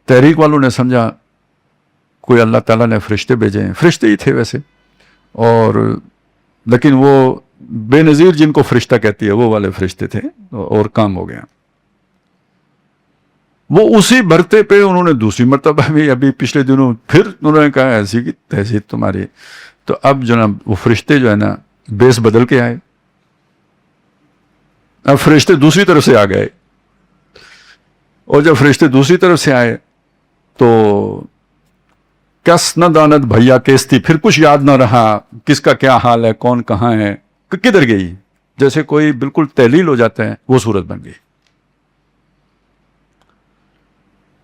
تحریک والوں نے سمجھا کوئی اللہ تعالیٰ نے فرشتے بھیجے ہیں. فرشتے ہی تھے ویسے, اور لیکن وہ بے نظیر جن کو فرشتہ کہتی ہے وہ والے فرشتے تھے, اور کام ہو گیا. وہ اسی برتے پہ انہوں نے دوسری مرتبہ بھی ابھی پچھلے دنوں پھر انہوں نے کہا ایسی کی تہذیب تمہاری, تو اب جناب وہ فرشتے جو ہے نا بیس بدل کے آئے، اب فرشتے دوسری طرف سے آ گئے، اور جب فرشتے دوسری طرف سے آئے تو کس نہ دانت بھیا کیستی، پھر کچھ یاد نہ رہا کس کا کیا حال ہے، کون کہاں ہے، کدھر گئی، جیسے کوئی بالکل تحلیل ہو جاتا ہے، وہ صورت بن گئی۔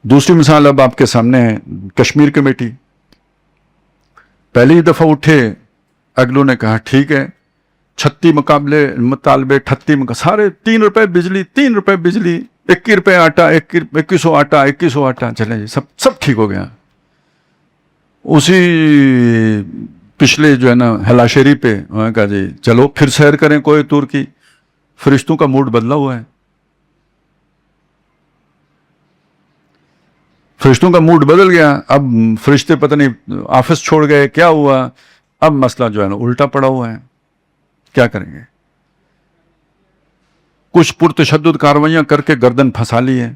دوسری مثال اب آپ کے سامنے ہے، کشمیر کمیٹی، پہلی دفعہ اٹھے، اگلوں نے کہا ٹھیک ہے 36 مطالبے 38 سارے 3 روپے بجلی 3 روپے بجلی 21 روپے آٹا 2100 آٹا 2100 آٹا، چلے جی سب ٹھیک ہو گیا۔ اسی پچھلے جو ہے نا ہلاشیری پہ انہوں نے کہا جی چلو پھر سیر کریں کوئی تور کی، فرشتوں کا موڈ بدلا ہوا ہے، فرشتوں کا موڈ بدل گیا، اب فرشتے پتہ نہیں آفس چھوڑ گئے، کیا ہوا، اب مسئلہ جو ہے نا الٹا پڑا ہوا ہے، کیا کریں گے؟ کچھ پرتشدد کارروائیاں کر کے گردن پھنسا لی ہے۔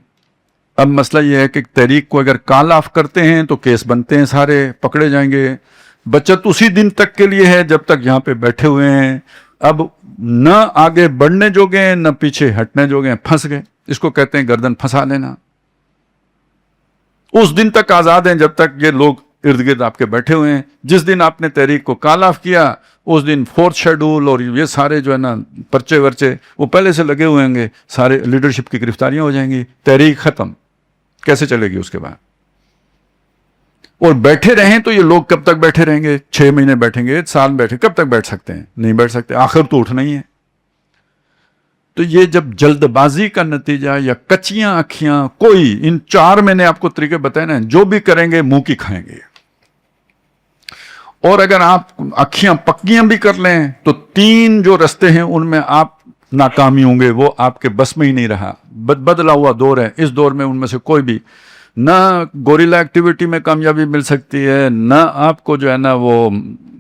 اب مسئلہ یہ ہے کہ تحریک کو اگر کال آف کرتے ہیں تو کیس بنتے ہیں، سارے پکڑے جائیں گے، بچت اسی دن تک کے لیے ہے جب تک یہاں پہ بیٹھے ہوئے ہیں، اب نہ آگے بڑھنے جوگے ہیں نہ پیچھے ہٹنے جوگے ہیں، پھنس گئے، اس کو کہتے ہیں گردن پھنسا لینا۔ اس دن تک آزاد ہیں جب تک یہ لوگ ارد گرد آپ کے بیٹھے ہوئے ہیں، جس دن آپ نے تحریک کو کال آف کیا اس دن 4 شیڈول اور یہ سارے جو ہے نا پرچے ورچے وہ پہلے سے لگے ہوئے ہوں گے، سارے لیڈرشپ کی گرفتاریاں ہو جائیں گی، تحریک ختم، کیسے چلے گی اس کے بعد؟ اور بیٹھے رہیں تو یہ لوگ کب تک بیٹھے رہیں گے؟ 6 مہینے بیٹھیں گے، 1 سال بیٹھے، کب تک بیٹھ سکتے ہیں؟ نہیں بیٹھ سکتے، آخر تو اٹھنا ہی ہے۔ تو یہ جب جلد بازی کا نتیجہ یا کچیاں اکھیاں، کوئی ان 4 میں نے آپ کو طریقے بتائے نا، جو بھی کریں گے منہ کی کھائیں گے، اور اگر آپ اکھیاں پکیاں بھی کر لیں تو 3 جو رستے ہیں ان میں آپ ناکامی ہوں گے، وہ آپ کے بس میں ہی نہیں رہا، بدلا ہوا دور ہے، اس دور میں ان میں سے کوئی بھی نہ گوریلا ایکٹیویٹی میں کامیابی مل سکتی ہے، نہ آپ کو جو ہے نا وہ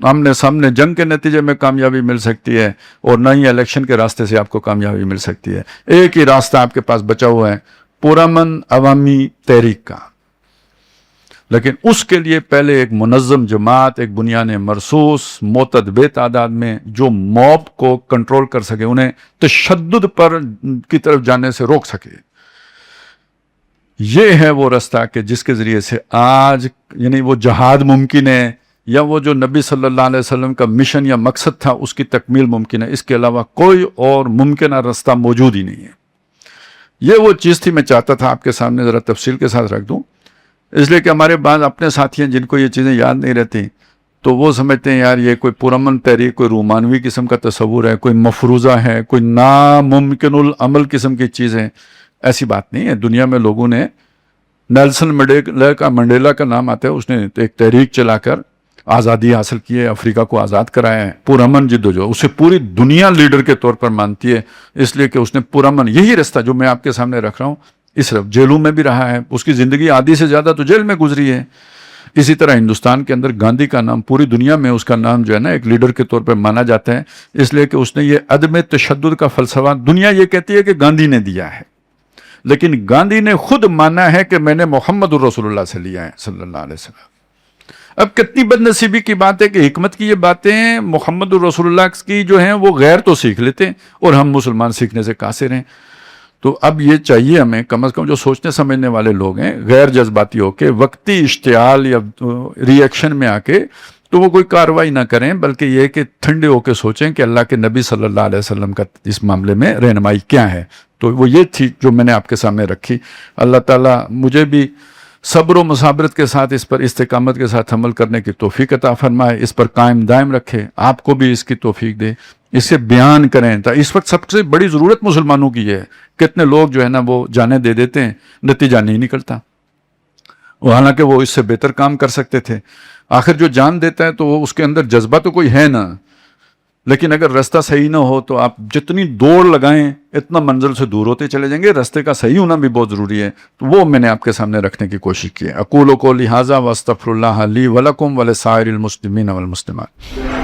آمنے سامنے جنگ کے نتیجے میں کامیابی مل سکتی ہے، اور نہ ہی الیکشن کے راستے سے آپ کو کامیابی مل سکتی ہے۔ ایک ہی راستہ آپ کے پاس بچا ہوا ہے، پرامن عوامی تحریک کا، لیکن اس کے لیے پہلے ایک منظم جماعت، ایک بنیان مرصوص معتد بے تعداد میں جو موب کو کنٹرول کر سکے، انہیں تشدد پر کی طرف جانے سے روک سکے۔ یہ ہے وہ رستہ کہ جس کے ذریعے سے آج یعنی وہ جہاد ممکن ہے، یا وہ جو نبی صلی اللہ علیہ وسلم کا مشن یا مقصد تھا اس کی تکمیل ممکن ہے، اس کے علاوہ کوئی اور ممکنہ رستہ موجود ہی نہیں ہے۔ یہ وہ چیز تھی میں چاہتا تھا آپ کے سامنے ذرا تفصیل کے ساتھ رکھ دوں، اس لیے کہ ہمارے بعض اپنے ساتھی ہیں جن کو یہ چیزیں یاد نہیں رہتی، تو وہ سمجھتے ہیں یار یہ کوئی پرامن تحریک کوئی رومانوی قسم کا تصور ہے، کوئی مفروضہ ہے، کوئی ناممکن العمل قسم کی چیز ہے۔ ایسی بات نہیں ہے۔ دنیا میں لوگوں نے، نیلسن منڈیلا کا نام آتا ہے، اس نے ایک تحریک چلا کر آزادی حاصل کی ہے، افریقہ کو آزاد کرایا ہے، پرامن جدوجہد، اسے پوری دنیا لیڈر کے طور پر مانتی ہے، اس لیے کہ اس نے پرامن یہی رستہ جو میں آپ کے سامنے رکھ رہا ہوں، اس طرف جیلوں میں بھی رہا ہے، اس کی زندگی آدھی سے زیادہ تو جیل میں گزری ہے۔ اسی طرح ہندوستان کے اندر گاندھی کا نام پوری دنیا میں اس کا نام جو ہے نا ایک لیڈر کے طور پر مانا جاتا ہے، اس لیے کہ اس نے یہ عدم تشدد کا فلسفہ، دنیا یہ کہتی ہے کہ گاندھی نے دیا ہے، لیکن گاندھی نے خود مانا ہے کہ میں نے محمد الرسول اللہ سے لیا ہے صلی اللہ علیہ وسلم۔ اب کتنی بد نصیبی کی بات ہے کہ حکمت کی یہ باتیں محمد الرسول اللہ کی جو ہیں وہ غیر تو سیکھ لیتے ہیں، اور ہم مسلمان سیکھنے سے قاصر ہیں۔ تو اب یہ چاہیے ہمیں کم از کم جو سوچنے سمجھنے والے لوگ ہیں، غیر جذباتی ہو کے، وقتی اشتعال یا ری ایکشن میں آ کے تو وہ کوئی کارروائی نہ کریں، بلکہ یہ کہ ٹھنڈے ہو کے سوچیں کہ اللہ کے نبی صلی اللہ علیہ وسلم کا اس معاملے میں رہنمائی کیا ہے۔ تو وہ یہ تھی جو میں نے آپ کے سامنے رکھی۔ اللہ تعالیٰ مجھے بھی صبر و مصابرت کے ساتھ اس پر استقامت کے ساتھ عمل کرنے کی توفیق عطا فرمائے، اس پر قائم دائم رکھے، آپ کو بھی اس کی توفیق دے، اسے بیان کریں۔ تو اس وقت سب سے بڑی ضرورت مسلمانوں کی ہے، کتنے لوگ جو ہے نا وہ جانیں دے دیتے ہیں، نتیجہ نہیں نکلتا، حالانکہ وہ اس سے بہتر کام کر سکتے تھے۔ آخر جو جان دیتا ہے تو وہ اس کے اندر جذبہ تو کوئی ہے نا، لیکن اگر رستہ صحیح نہ ہو تو آپ جتنی دوڑ لگائیں اتنا منزل سے دور ہوتے چلے جائیں گے۔ رستے کا صحیح ہونا بھی بہت ضروری ہے، تو وہ میں نے آپ کے سامنے رکھنے کی کوشش کی ہے۔ اقول قولی ھذا واستغفر اللہ لی ولکم ولسائر المسلمین والمسلمات۔